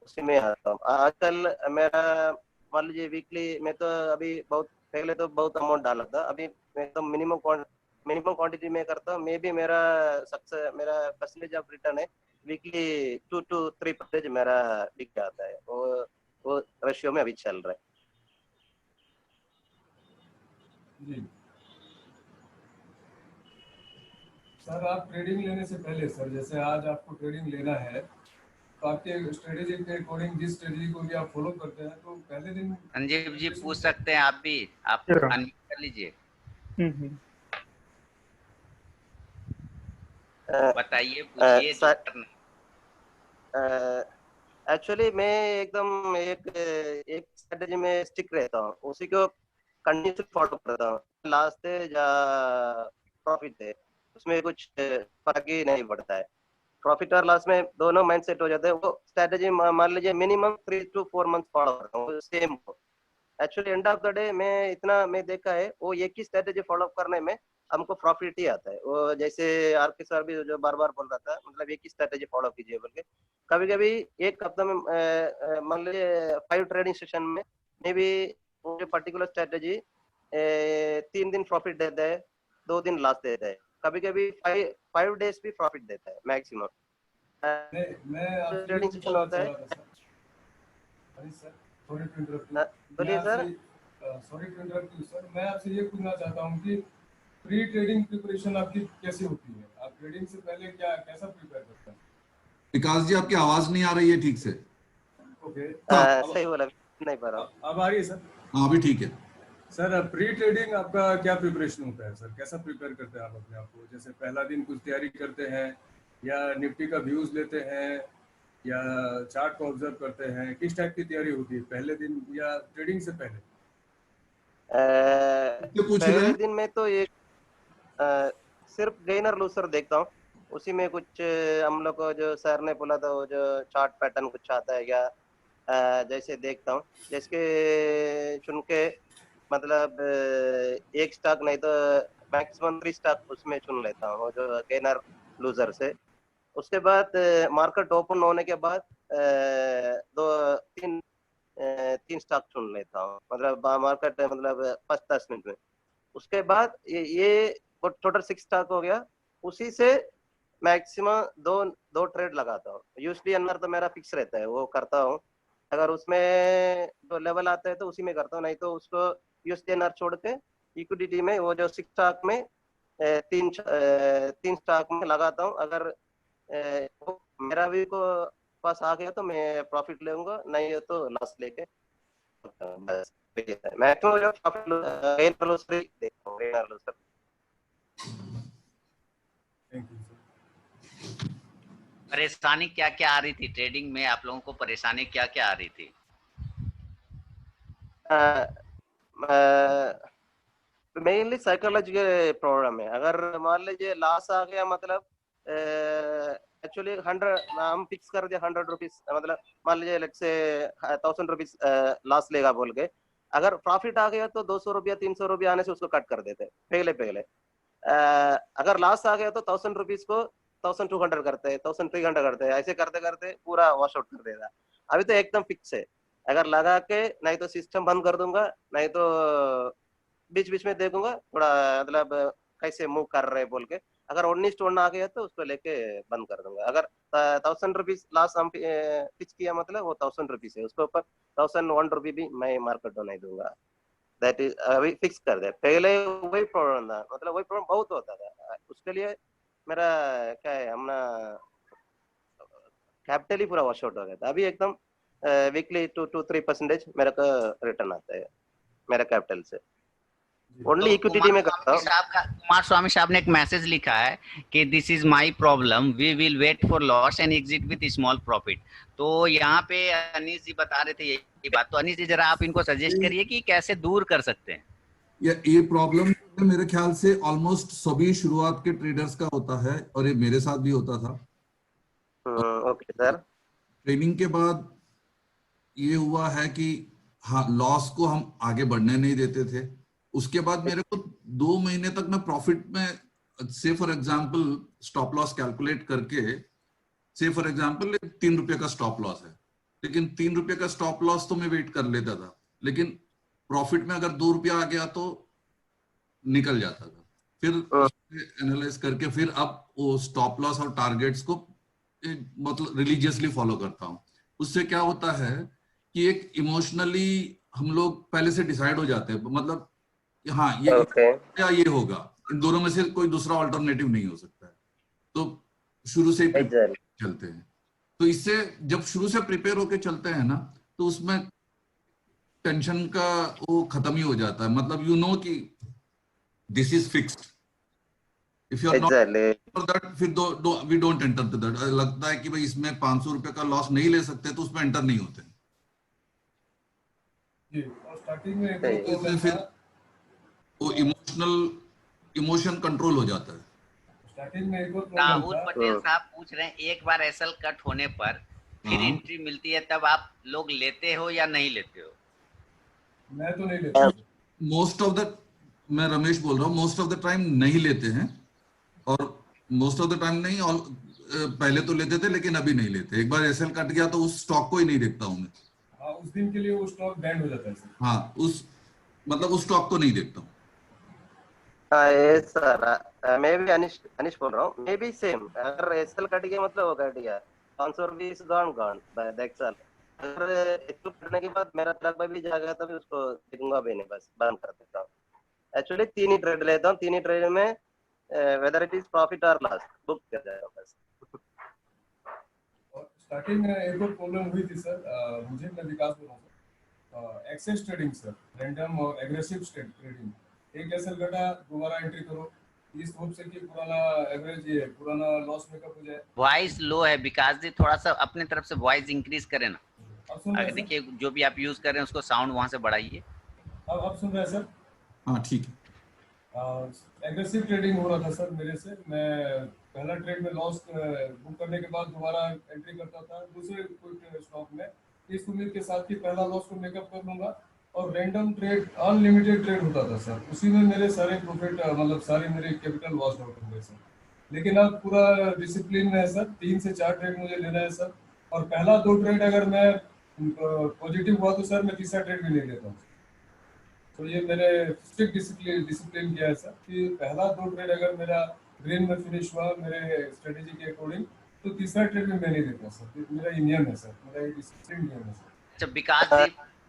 उसी में आता हूँ। आजकल मेरा मान लीजिए वीकली, मैं तो अभी बहुत पहले तो बहुत अमाउंट डाला था, अभी मैं तो मिनिमम मिनिमम क्वांटिटी में करता हूँ। मे भी मेरा सक्सेस, मेरा परसेंटेज ऑफ रिटर्न है वीकली 2 to 3% मेरा बिक जाता है। वो रेशियो में अभी चल रहा है। जी सर, आप ट्रेडिंग लेने से पहले सर, जैसे आज आपको ट्रेडिंग लेना है तो आपके स्ट्रेटेजी के अकॉर्डिंग जिस स्ट्रेटेजी को भी आप फॉलो करते हैं तो पहले दिन संजीव जी पूछ सकते हैं, आप भी, आप Sure. अनम्यूट कर लीजिए, हम्म। बताइए, पूछिए जो करना है। एक्चुअली मैं एकदम एक स्ट्रेटेजी में स्टिक रहता हूँ, उसी को कंटिन्यूसली फॉलो करता हूँ। लास्ट है या प्रॉफिट है, उसमें कुछ फर्क ही नहीं पड़ता है। प्रॉफिट और लॉस में दोनों माइंड सेट हो जाते हैं। वो स्ट्रेटेजी मान लीजिए मिनिमम 3 to 4 मंथ फॉलो करता हूँ सेम को। Actually and of the day मैं देखा है, वो एक ही स्ट्रेटेजी फॉलो करने में हमको प्रॉफिट ही आता है। वो जैसे आर के सर भी जो बार बार बोल रहा था, मतलब एक ही स्ट्रेटेजी फॉलो कीजिए बोल के। कभी कभी एक हफ्ते में मान लीजिए 5 ट्रेडिंग सेशन में भी वो पर्टिकुलर स्ट्रेटेजी 3 दिन प्रॉफिट देता है, 2 दिन लॉस देता है। कभी कभी 5 डेज भी प्रॉफिट देता है मैक्सिमम। मैं आपसे ये ट्रेडिंग पूछना सेशन होता चाह है। रहा था सर। अरे sir, sorry to interrupt you. बोलिए सर। Sorry to interrupt you sir, मैं आपसे ये पूछना चाहता हूँ कि प्री ट्रेडिंग प्रिपरेशन आपकी कैसी होती है? आप ट्रेडिंग से पहले कैसा प्रिपेयर करते हैं? विकास जी, आपकी आवाज नहीं आ रही है ठीक से। ओके, सही बोला, नहीं पा रहा हूँ। अब आ रही है सर? हाँ, अभी ठीक है। सर, प्री ट्रेडिंग आपका क्या प्रिपरेशन होता है सर? कैसा प्रिपेयर करते हैं आप अपने आप को? जैसे पहला दिन कुछ तैयारी करते हैं, या निफ्टी का व्यूज लेते हैं, या चार्ट को ऑब्जर्व करते हैं? किस टाइप की तैयारी होती है पहले दिन या ट्रेडिंग से पहले? क्या पूछ रहे पहले हैं? दिन में तो एक सिर्फ गेनर लूजर देखता हूँ। उसी में कुछ हम लोग को जो सर ने बोला था, वो जो चार्ट पैटर्न कुछ आता है क्या, जैसे देखता हूँ। जैसे चुन के मतलब एक स्टॉक नहीं तो मैक्सिमम 3 स्टॉक उसमें चुन लेता हूँ, वो जो गेनर लूजर से। उसके बाद मार्केट ओपन होने के बाद 3 स्टॉक चुन लेता हूँ, मतलब मार्केट मतलब 5-10 मिनट में। उसके बाद ये टोटल 6 स्टॉक हो गया। उसी से मैक्सिमम दो ट्रेड लगाता हूँ। यूएसडी एनआर तो मेरा फिक्स रहता है, वो करता हूँ। अगर उसमें जो लेवल आता है तो उसी में करता हूँ, नहीं तो उसको यूएसडी एनआर छोड़ के इक्विटी में वो जो 6 स्टॉक में 3 स्टॉक में लगाता हूँ। अगर वो मेरा भी को पास आ गया तो मैं प्रॉफिट लूंगा, नहीं हो तो लॉस लेके बस। मैक्सिमम जो प्रॉफिट देखता हूँ। Thank you sir. परेशानी क्या क्या आ रही थी ट्रेडिंग में? आप लोगों को परेशानी क्या क्या आ रही थी? मेनली साइकोलॉजिकल प्रॉब्लम है। अगर मान लीजिए लॉस आ गया, मतलब एक्चुअली 100 हम फिक्स कर दिया 100 रुपीज, मतलब मान लीजिए लेट्स से 1000 रुपीज लॉस लेगा बोल के। अगर प्रॉफिट आ गया तो 200 रुपया 300 रुपया आने से उसको कट कर देते पहले। अगर लॉस आ गया तो 1000 रुपीज को 1200 करते हैं, 1300 करते हैं, ऐसे करते करते पूरा वॉश आउट कर देगा। अभी तो एकदम फिक्स है। अगर लगा के नहीं तो सिस्टम बंद कर दूंगा, नहीं तो बीच बीच में देखूंगा थोड़ा, मतलब कैसे मूव कर रहे बोल के। अगर 19 आ गया तो उसको लेके बंद कर दूंगा। अगर 1000 रुपीज लास्ट हम फिक्स किया, मतलब वो 1000 रुपीज है, उसके ऊपर 1001 रुपी भी मैं मार्केट नहीं दूंगा। दैट इज अभी फिक्स कर दे। पहले वही प्रॉब्लम था, मतलब वही प्रॉब्लम बहुत होता था। उसके लिए मेरा क्या है, हमने कैपिटल ही पूरा वॉश आउट हो गया था। अभी एकदम वीकली 2 to 3% मेरे को रिटर्न आता है मेरा कैपिटल से। ओनली तो इक्विटी में करता हूँ। कुमार स्वामी साहब ने एक मैसेज लिखा है कि this is my problem, we will wait for loss and exit with small profit. तो यहाँ पे अनीश जी बता रहे थे ये बात। तो अनीश जी, जरा आप इनको सजेस्ट करिए कि कैसे दूर कर सकते हैं। ये प्रॉब्लम मेरे ख्याल से ऑलमोस्ट सभी शुरुआत के ट्रेडर्स का होता है, और ये मेरे साथ भी होता था। Okay sir. ट्रेनिंग के बाद ये हुआ है कि हाँ, लॉस को हम आगे बढ़ने नहीं देते थे। उसके बाद मेरे को 2 महीने तक मैं प्रॉफिट में, से for example stop loss calculate करके, से फॉर एग्जांपल 3 रुपए का स्टॉप लॉस है, लेकिन 3 रुपए का स्टॉप लॉस तो मैं वेट कर लेता था, लेकिन प्रॉफिट में अगर 2 रुपया आ गया तो निकल जाता था। फिर एनालाइज करके फिर अब वो स्टॉप लॉस और टारगेट्स को मतलब रिलीजियसली फॉलो करता हूँ। उससे क्या होता है कि एक इमोशनली हम लोग पहले से डिसाइड हो जाते हैं, मतलब हाँ ये ओके या ये होगा, इन दोनों में से कोई दूसरा ऑल्टरनेटिव नहीं हो सकता है, तो शुरू से ही एग्जैक्टली चलते हैं। तो इससे जब शुरू से प्रिपेयर होके चलते हैं ना, तो उसमें टेंशन का वो खत्म ही हो जाता है, मतलब यू नो कि this is fixed. If you are not exactly for that, फिर we don't enter to that. लगता है कि भाई इसमें 500 रुपए का लॉस नहीं ले सकते, तो उसमें एंटर नहीं होते। जी, और स्टार्टिंग में एक सही। और प्रॉब्लम फिर था। वो इमोशन कंट्रोल हो जाता है। स्टार्टिंग में एक और प्रॉब्लम राहुल था। पटेल साहब पूछ रहे हैं, एक बार एसएल कट होने पर फिर हाँ। एंट्री मिलती है, तब आप लोग लेते हो या नहीं लेते हो? मैं तो नहीं लेता सर। मोस्ट ऑफ द, मैं रमेश बोल रहा हूँ, मोस्ट ऑफ द टाइम नहीं लेते हैं, और मोस्ट ऑफ द टाइम नहीं, और पहले तो लेते थे लेकिन अभी नहीं लेते। एक बार एसएल कट गया तो उस स्टॉक को ही नहीं देखता हूँ मैं। हाँ, उस दिन के लिए वो स्टॉक बैंड हो जाता है सर। हाँ, उस मतलब उस स्टॉक को नहीं देखता हूँ। हाँ ये सर, मैं भी अनिश अनिश बोल रहा हूँ, मैं भी सेम। अगर एसएल कट गया मतलब वो कट गया, 500 rupees gone gone that's all. अगर एसएल कटने के बाद मेरा ट्रक भी जाएगा तभी उसको देखूंगा भी नहीं, बस बंद कर देता हूँ। एक्चुअली 3 ही ट्रेड लेता हूँ, 3 ही ट्रेड में वेदर इट इज प्रॉफिट और लॉस बुक कर जाएगा बस। और स्टार्टिंग में एक और प्रॉब्लम हुई थी सर, मैं विकास बोल रहा हूँ sir. Excess trading sir, random और एग्रेसिव ट्रेडिंग। एक एसएल घटा, दोबारा एंट्री करो, इस होप से कि पुराना एवरेज ये पुराना लॉस मेकअप हो जाए। वॉइस लो है विकास जी, थोड़ा सा अपने तरफ से वॉइस इंक्रीज करें ना। अब सुन रहे आगे हैं सर? देखिए, जो भी आप यूज कर रहे हैं उसको साउंड वहां से बढ़ाइए। अब सुन रहे हैं सर? हाँ ठीक है। एग्रेसिव ट्रेडिंग हो रहा था सर मेरे से। मैं पहला ट्रेड में लॉस बुक करने के बाद दोबारा एंट्री करता था दूसरे कोई स्टॉक में, इस उम्मीद के साथ कि पहला लॉस को मेकअप कर लूंगा, और रैंडम ट्रेड, अनलिमिटेड ट्रेड होता था सर। उसी में मेरे सारे प्रॉफिट, मतलब सारे मेरे कैपिटल वॉश आउट हो गए सर। लेकिन अब पूरा डिसिप्लिन में है सर, 3 से 4 ट्रेड मुझे लेना है सर, और पहला 2 ट्रेड अगर मैं पॉजिटिव हुआ तो सर मैं तीसरा ट्रेड भी नहीं लेता हूँ। तो ये मैंने स्ट्रिक्ट डिसिप्लिन किया है सर कि पहला 2 ट्रेड अगर मेरा ग्रीन में फिनिश हुआ मेरे स्ट्रेटेजी के अकॉर्डिंग, तो तीसरा ट्रेड में मैं नहीं देता सर। ये मेरा ये नियम है सर, मेरा ये डिसिप्लिन नियम है सर। अच्छा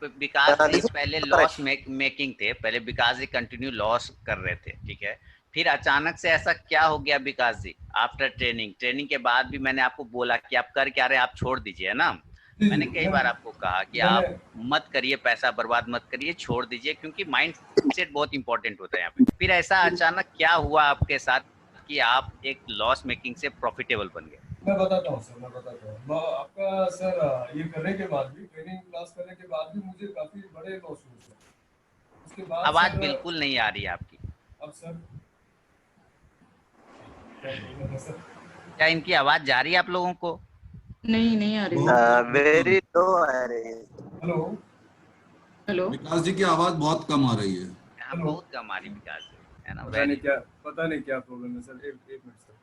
विकास जी पहले लॉस मेकिंग थे, पहले विकास जी कंटिन्यू लॉस कर रहे थे, ठीक है। फिर अचानक से ऐसा क्या हो गया विकास जी? आफ्टर ट्रेनिंग के बाद भी मैंने आपको बोला कि आप कर क्या रहे, आप छोड़ दीजिए, है ना। मैंने कई बार आपको कहा कि आप मत करिए, पैसा बर्बाद मत करिए, छोड़ दीजिए, क्योंकि माइंड सेट बहुत इंपॉर्टेंट होता है यहाँ पे। फिर ऐसा अचानक क्या हुआ आपके साथ कि आप एक लॉस मेकिंग से प्रॉफिटेबल बन गए? मैं बताता हूँ सर, मैं बताता हूँ आपका सर। ये करने के बाद भी, ट्रेनिंग क्लास करने के बाद भी मुझे काफी बड़े लॉस हुए सर। उसके बाद आवाज सर, बिल्कुल नहीं आ रही है आपकी। अब सर क्या प्रॉब्लम है सर? क्या इनकी आवाज जा रही है आप लोगों को? नहीं आ रही। वेरी लो आ रही है। हेलो हेलो, विकास जी की आवाज बहुत कम आ रही है। यहाँ हेलो। बहुत कम आ रही विकास जी, है ना। पता नहीं क्या प्रॉब्लम है सर। एक मिनट सर।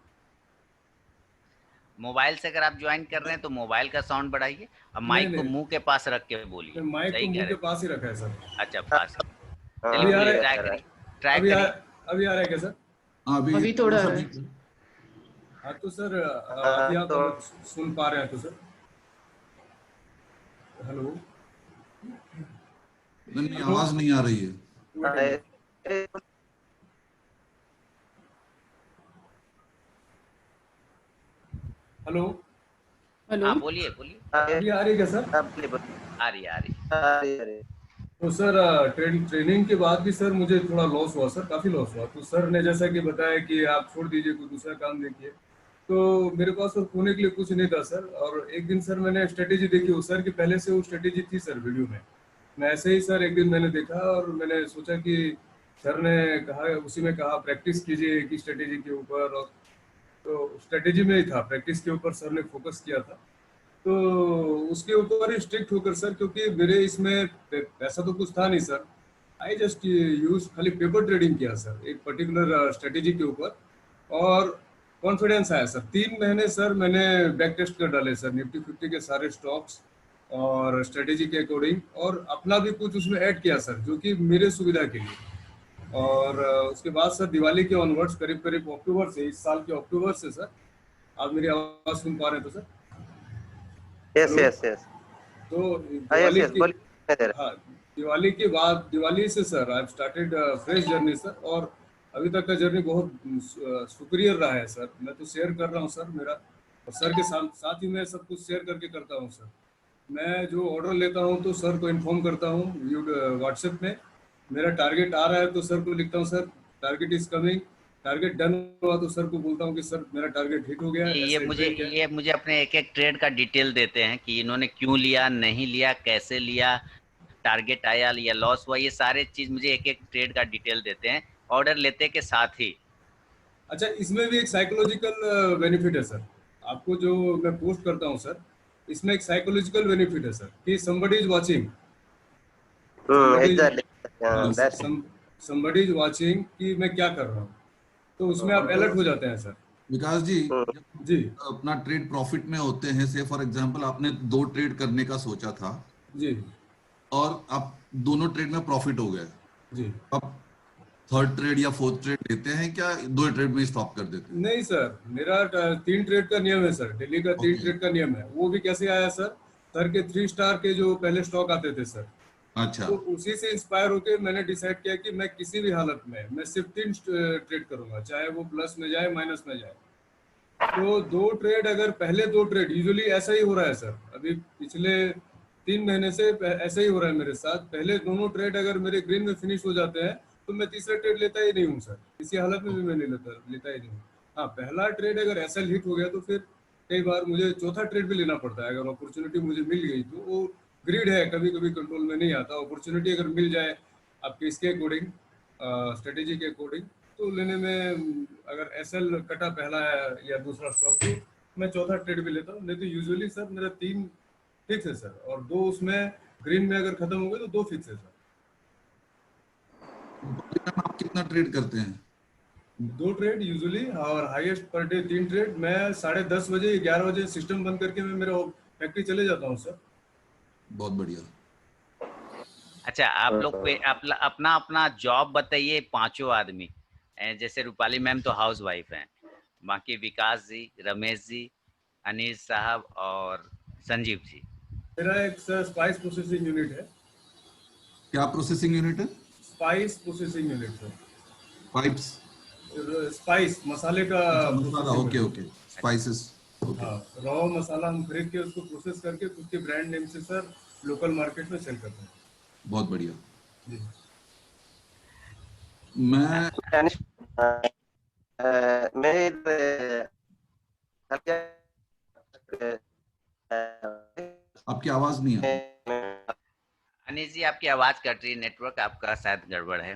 मोबाइल से अगर आप ज्वाइन कर रहे हैं तो मोबाइल का साउंड बढ़ाइए, और माइक को नहीं। मुंह के पास रख के बोलिए। माइक सही को कह मुंह रहे के पास ही रखा है सर। हैं। अच्छा, पास। चलिए अभी आ बोलिए, रहा ट्राई है? करिए, ट्राई करिए। अभी आ रहा है क्या सर? अभी थोड़ा है। हाँ तो सर, अभी आप तो सुन पा रहे हैं तो सर? हेलो, नहीं, आवाज नहीं आ रही है। हेलो, हेलो, हाँ बोलिए बोलिए, अभी आ रही है क्या सर? आ रही है। तो सर ट्रेनिंग के बाद भी सर मुझे थोड़ा लॉस हुआ सर, काफ़ी लॉस हुआ। तो सर ने जैसा कि बताया कि आप छोड़ दीजिए, कोई दूसरा काम देखिए, तो मेरे पास और खोने के लिए कुछ नहीं था सर। और एक दिन सर मैंने स्ट्रेटेजी देखी, वो सर की पहले से वो स्ट्रेटेजी थी सर वीडियो में। मैं ऐसे ही सर एक दिन मैंने देखा और मैंने सोचा कि सर ने कहा, उसी में कहा प्रैक्टिस कीजिए एक ही स्ट्रेटेजी के ऊपर, और तो स्ट्रेटेजी में ही था, प्रैक्टिस के ऊपर सर ने फोकस किया था। तो उसके ऊपर ही स्ट्रिक्ट होकर सर, क्योंकि मेरे इसमें पैसा तो कुछ था नहीं सर। आई जस्ट यूज खाली पेपर ट्रेडिंग किया सर एक पर्टिकुलर स्ट्रेटेजी के ऊपर, और कॉन्फिडेंस आया सर। 3 महीने सर मैंने बैक टेस्ट कर डाले सर, निफ्टी 50 के सारे स्टॉक्स और स्ट्रेटेजी के अकॉर्डिंग, और अपना भी कुछ उसमें ऐड किया सर, जो कि मेरे सुविधा के लिए। और उसके बाद सर दिवाली के ऑनवर्ड्स करीब करीब अक्टूबर से, इस साल के अक्टूबर से सर, आप मेरी आवाज़ सुन पा रहे हैं तो sir? Yes hello. Yes yes. तो हाँ यस दिवाली यस, की, बोलिए, मैं दे रहा हाँ, दिवाली के बाद, दिवाली से sir I started fresh journey sir, और अभी तक का जर्नी बहुत सुपीरियर रहा है सर। मैं तो शेयर कर रहा हूँ सर मेरा, और सर के साथ साथ ही मैं सब कुछ शेयर करके करता हूँ सर। मैं जो ऑर्डर लेता हूँ तो सर को इन्फॉर्म करता हूँ व्हाट्सएप में, मेरा टारगेट आ रहा है तो सर को लिखता हूँ sir target is coming, target done हुआ तो सर को बोलता हूँ कि सर मेरा टारगेट हिट हो गया, ये ऐसे मुझे ट्रेड क्या है। ये मुझे अपने एक एक ट्रेड का डिटेल देते हैं कि इन्होंने क्यों लिया, नहीं लिया, कैसे लिया, टारगेट आया या लॉस हुआ, ये सारे चीज मुझे एक एक ट्रेड का डिटेल देते हैं ऑर्डर लेते के साथ ही। अच्छा, इसमें भी एक साइकोलॉजिकल बेनिफिट है सर, आपको जो मैं पोस्ट करता हूँ सर, इसमें एक साइकोलॉजिकल बेनिफिट है सर कि somebody is watching, हूँ। somebody is, एग्जैक्टली, हाँ, दैट्स somebody is watching कि मैं क्या कर रहा हूँ, तो उसमें आप अलर्ट हो जाते हैं सर। Vikas ji, it. जब जी अपना ट्रेड प्रॉफिट में होते हैं, से फॉर एग्जांपल आपने 2 ट्रेड करने का सोचा था जी और आप दोनों ट्रेड में प्रॉफिट हो गए, जी। अब थर्ड ट्रेड या फोर्थ ट्रेड लेते हैं क्या 2 ट्रेड में स्टॉप कर देते हैं? नहीं सर, मेरा 3 ट्रेड का नियम है सर, डेली का 3 ट्रेड ओके, का नियम है। वो भी कैसे आया सर, सर के 3 स्टार के जो पहले स्टॉक आते थे सर, अच्छा, तो उसी से इंस्पायर होकर मैंने डिसाइड किया कि मैं किसी भी हालत में मैं सिर्फ 3 ट्रेड करूंगा, चाहे वो प्लस में जाए माइनस में जाए। तो 2 ट्रेड, अगर पहले 2 ट्रेड, यूजुअली ऐसा ही हो रहा है सर, अभी पिछले 3 महीने से ऐसा ही हो रहा है मेरे साथ, पहले दोनों ट्रेड अगर मेरे ग्रीन में फिनिश हो जाते हैं तो मैं तीसरा ट्रेड लेता ही नहीं हूँ सर, किसी हालत में भी मैं नहीं लेता ही नहीं हूँ। हाँ, पहला ट्रेड अगर ऐसा हिट हो गया तो फिर कई बार मुझे चौथा ट्रेड भी लेना पड़ता है, अगर अपॉर्चुनिटी मुझे मिल गई तो। वो ग्रीड है, कभी कभी कंट्रोल में नहीं आता, अपॉर्चुनिटी अगर मिल जाए आपके इसके अकॉर्डिंग, स्ट्रेटेजी के अकॉर्डिंग, तो लेने में, अगर एसएल कटा पहला है या दूसरा स्टॉक, तो मैं चौथा ट्रेड भी लेता हूँ। नहीं तो यूजुअली सर मेरा 3 फिक्स है सर, और 2 उसमें ग्रीन में अगर खत्म हो गए तो 2 फिक्स है सर। आप कितना ट्रेड करते हैं? 2 ट्रेड यूजुअली, और हाईएस्ट पर डे 3 ट्रेड। मैं 10:30 बजे 11 बजे सिस्टम बंद करके मैं मेरा फैक्ट्री चले जाता हूँ सर। बहुत बढ़िया। अच्छा, आप लोग पे अपना अपना जॉब बताइए पांचों आदमी। जैसे रूपाली मैम तो हाउस वाइफ हैं, बाकी विकास जी, रमेश जी, अनीस साहब और संजीव जी। मेरा एक सर स्पाइस प्रोसेसिंग यूनिट है। क्या प्रोसेसिंग यूनिट है? Spice processing unit sir, pipes? Spice मसाले का अच्छा, मसाला, processing okay unit. Okay, spices, okay, हाँ, रॉ मसाला हम खरीद के उसको प्रोसेस करके खुद के ब्रांड नेम से सर लोकल मार्केट में सेल करते हैं बहुत बढ़िया। जी। मैं मैं आपकी आवाज नहीं आ रही। अनीस जी, आपकी आवाज कट रही है, नेटवर्क आपका शायद गड़बड़ है।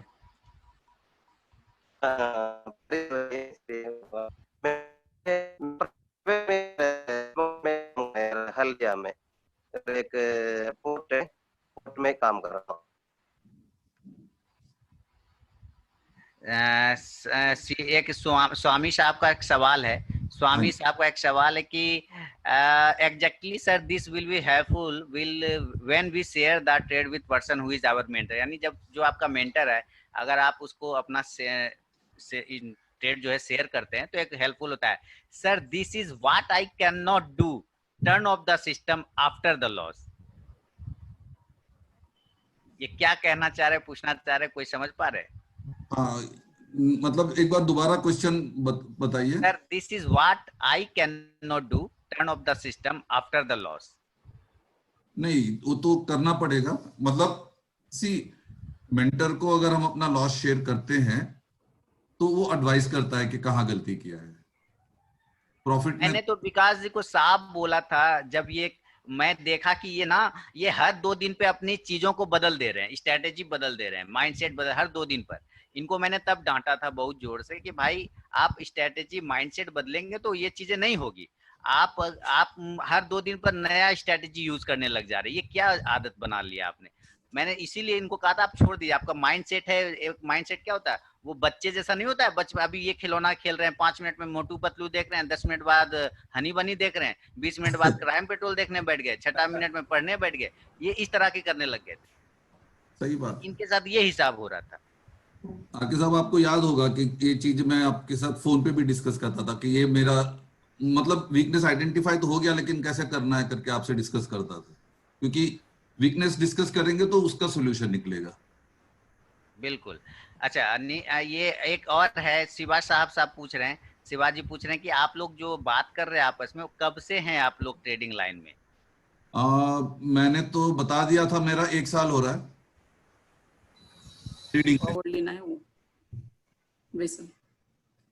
हल्दिया में एक पोर्ट है, पोर्ट में काम कर रहा हूँ। एक स्वामी साहब का एक सवाल है, स्वामी साहब का एक सवाल है कि exactly sir this will be helpful will when we share the trade with person who is our mentor, यानी जब जो आपका मेंटर है अगर आप उसको अपना ट्रेड जो है शेयर करते हैं तो एक हेल्पफुल होता है। Sir this is what I can not do, turn off the system after the loss. ये क्या कहना चाह रहे, पूछना चाह रहे, कोई समझ पा रहे? हाँ, मतलब एक बार दोबारा क्वेश्चन बताइए। Sir this is what I can not do, turn off the system after the loss. नहीं, वो तो करना पड़ेगा, मतलब सी, मेंटर को अगर हम अपना लॉस शेयर करते हैं तो वो एडवाइस करता है कि कहाँ गलती किया है। प्रॉफिट में मैंने तो विकास जी को साफ बोला था, जब ये मैं देखा कि ये ना ये हर 2 दिन पे अपनी चीजों को बदल दे रहे हैं, स्ट्रेटेजी बदल दे रहे हैं, माइंडसेट बदल, हर 2 दिन पर। इनको मैंने तब डांटा था बहुत जोर से कि भाई आप स्ट्रेटेजी माइंडसेट बदलेंगे तो ये चीजें नहीं होगी। आप हर 2 दिन पर नया स्ट्रेटेजी यूज करने लग जा रहे हैं, ये क्या आदत बना लिया आपने। मैंने इसीलिए इनको कहा था आप छोड़ दीजिए, आपका माइंडसेट है, एक माइंडसेट क्या होता है, वो बच्चे जैसा नहीं होता है। बच्चे अभी ये खिलौना खेल रहे हैं, 5 मिनट में मोटू पतलू देख रहे हैं, 10 मिनट बाद हनी बनी देख रहे हैं, 20 मिनट बाद क्राइम पेट्रोल देखने बैठ गए, 6 मिनट में पढ़ने बैठ गए, ये इस तरह के करने लग गए थे। सही बात। इनके साथ ये हिसाब हो रहा था। आके साहब आपको याद होगा कि ये चीज मैं आपके साथ फोन पे भी डिस्कस करता था कि ये मेरा मतलब वीकनेस आइडेंटिफाई तो हो गया, लेकिन कैसे करना है करके आपसे डिस्कस करता था, क्योंकि वीकनेस डिस्कस करेंगे तो उसका सोल्यूशन निकलेगा। बिल्कुल। अच्छा ये एक और है, शिवा साहब पूछ रहे हैं, शिवाजी पूछ रहे हैं कि आप लोग जो बात कर रहे हैं आपस में, वो कब से हैं आप लोग ट्रेडिंग लाइन में? मैंने तो बता दिया था, मेरा 1 साल हो रहा है ट्रेडिंग में। और लेना है वो वैसे।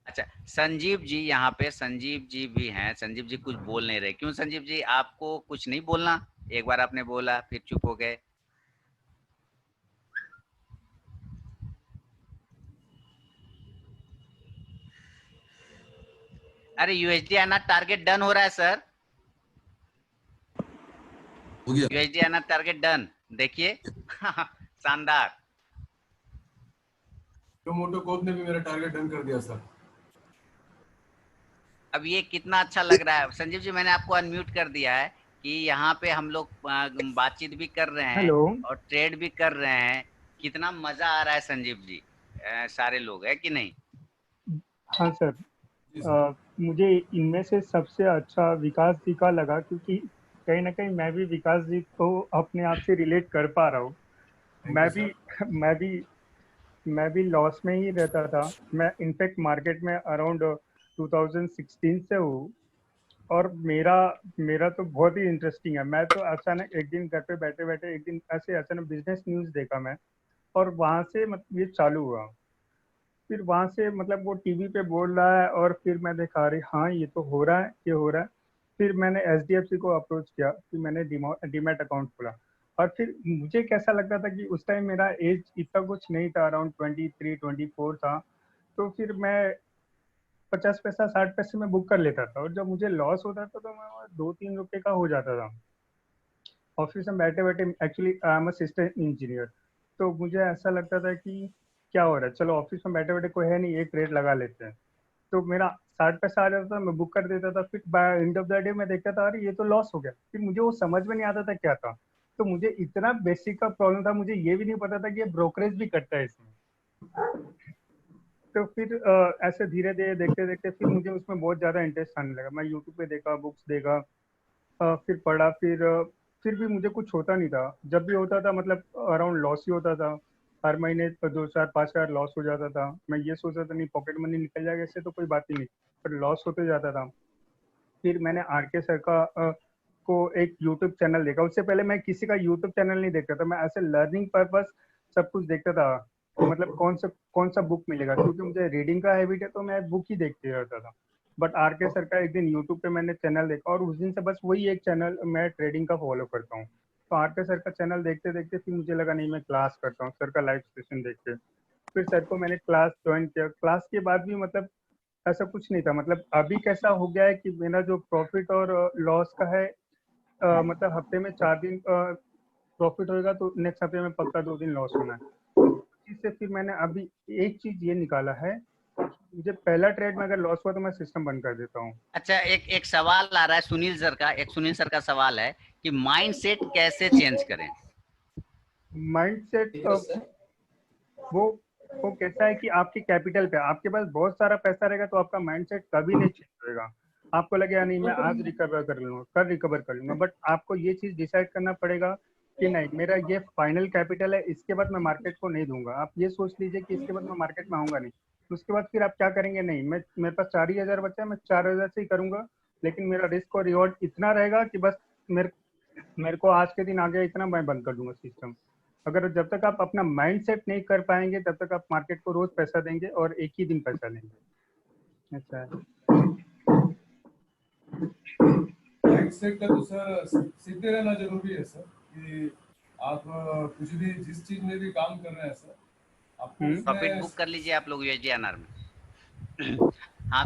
अच्छा, संजीव जी यहाँ पे, संजीव जी भी हैं। संजीव जी कुछ बोल नहीं रहे, क्यों संजीव जी? आपको कुछ नहीं बोलना? एक बार आपने बोला फिर चुप हो गए। अरे यूएसडी आना टारगेट डन हो रहा है सर, हो गया। यूएसडी आना टारगेट डन, देखिए शानदार। तो मोटो कोप ने भी मेरा टारगेट डन कर दिया सर। अब ये कितना अच्छा लग रहा है संजीव जी, मैंने आपको अनम्यूट कर दिया है कि यहाँ पे हम लोग बातचीत भी कर रहे हैं हेलो। और ट्रेड भी कर रहे हैं। कितना मजा आ रहा है संजीव जी, सारे लोग है कि नहीं? हाँ सर, जी सर। मुझे इनमें से सबसे अच्छा विकास जी का लगा, क्योंकि कहीं ना कहीं मैं भी विकास जी को अपने आप से रिलेट कर पा रहा हूँ। थैंक मैं यू भी सर। मैं भी मैं भी लॉस में ही रहता था। मैं इनफैक्ट मार्केट में अराउंड 2016 से हूँ। और मेरा मेरा तो बहुत ही इंटरेस्टिंग है। मैं तो अचानक एक दिन घर पे बैठे बैठे एक दिन ऐसे अचानक बिजनेस न्यूज़ देखा मैं, और वहां से मतलब ये चालू हुआ। फिर वहां से मतलब वो टीवी पे बोल रहा है, और फिर मैं देखा अरे हाँ ये तो हो रहा है, ये हो रहा है। फिर मैंने एचडीएफसी को अप्रोच किया, फिर मैंने डीमैट अकाउंट खोला। और फिर मुझे कैसा लगता था कि उस टाइम मेरा एज इतना कुछ नहीं था, अराउंड 23-24 था। तो फिर मैं 50 पैसा 60 पैसे में बुक कर लेता था, और जब मुझे लॉस होता था तो मैं 2-3 रुपए का हो जाता था। ऑफिस में बैठे बैठे, actually I am assistant engineer, तो मुझे ऐसा लगता था कि क्या हो रहा है, चलो ऑफिस में बैठे बैठे कोई है नहीं, एक रेट लगा लेते हैं। तो मेरा 60 पैसा आ जाता था, मैं बुक कर देता था। फिर by end of the day मैं देखता था अरे ये तो लॉस हो गया। फिर मुझे वो समझ में नहीं आता था क्या था। तो मुझे इतना बेसिक का प्रॉब्लम था, मुझे ये भी नहीं पता था कि ये ब्रोकरेज भी करता है इसमें। तो फिर ऐसे धीरे धीरे देखते देखते फिर मुझे उसमें बहुत ज़्यादा इंटरेस्ट आने लगा। मैं यूट्यूब पे देखा, बुक्स देखा, फिर पढ़ा। फिर भी मुझे कुछ होता नहीं था। जब भी होता था मतलब अराउंड लॉस ही होता था। हर महीने 2-4-5 हज़ार लॉस हो जाता था। मैं ये सोचता था नहीं पॉकेट मनी निकल जाएगा इससे तो कोई बात ही नहीं, पर लॉस होते जाता था। फिर मैंने आर के सर का को एक यूट्यूब चैनल देखा। उससे पहले मैं किसी का यूट्यूब चैनल नहीं देखता था। मैं ऐसे लर्निंग पर्पस सब कुछ देखता था कि मतलब कौन सा बुक मिलेगा, क्योंकि मुझे रीडिंग का हैबिट है, तो मैं बुक ही देखते रहता था। बट आर के सर का एक दिन यूट्यूब पे मैंने चैनल देखा, और उस दिन से बस वही एक चैनल मैं ट्रेडिंग का फॉलो करता हूँ। तो आर के सर का चैनल देखते देखते फिर मुझे लगा नहीं मैं क्लास करता हूँ, सर का लाइव सेशन देख के। फिर सर को मैंने क्लास ज्वाइन किया। क्लास के बाद भी मतलब ऐसा कुछ नहीं था। मतलब अभी कैसा हो गया है कि मेरा जो प्रॉफिट और लॉस का है, मतलब हफ्ते में 4 दिन प्रॉफिट होएगा तो नेक्स्ट हफ्ते में पक्का 2 दिन लॉस होना है। इससे फिर मैंने अभी एक चीज ये निकाला है, मुझे पहला ट्रेड में अगर लॉस हुआ तो मैं सिस्टम बंद कर देता हूँ। अच्छा, एक एक सवाल आ रहा है सुनील सर का, एक सुनील सर का सवाल है कि माइंड सेट कैसे चेंज करें? माइंड सेट वो वो कैसा है कि आपके कैपिटल पे, आपके पास बहुत सारा पैसा रहेगा तो आपका माइंडसेट कभी नहीं चेंज होएगा। आपको लगेगा नहीं मैं आज रिकवर कर लूंगा, कल रिकवर कर लूंगा। बट आपको ये चीज डिसाइड करना पड़ेगा कि नहीं मेरा ये फाइनल कैपिटल है, इसके बाद मैं मार्केट को नहीं दूंगा। आप ये सोच लीजिए कि इसके बाद मैं मार्केट में आऊंगा नहीं। उसके बाद फिर आप क्या करेंगे, नहीं मैं मेरे पास 4 ही 1000 बचा है, मैं 4000 से ही करूंगा। लेकिन मेरा रिस्क और रिवॉर्ड इतना रहेगा कि बस मेरे को आज के दिन आ गया इतना, मैं बंद कर दूंगा सिस्टम। अगर जब तक आप अपना माइंड सेट नहीं कर पाएंगे तब तक आप मार्केट को रोज पैसा देंगे और एक ही दिन पैसा लेंगे। ऐसा है। माइंड सेट का तो सर सीखते रहना जरूरी है सर, कि आप कुछ भी जिस चीज में भी काम कर रहे हैं सर, आपको प्रॉफिट उसमें बुक कर लीजिए आप लोग यूएसडीआरआर में। हाँ,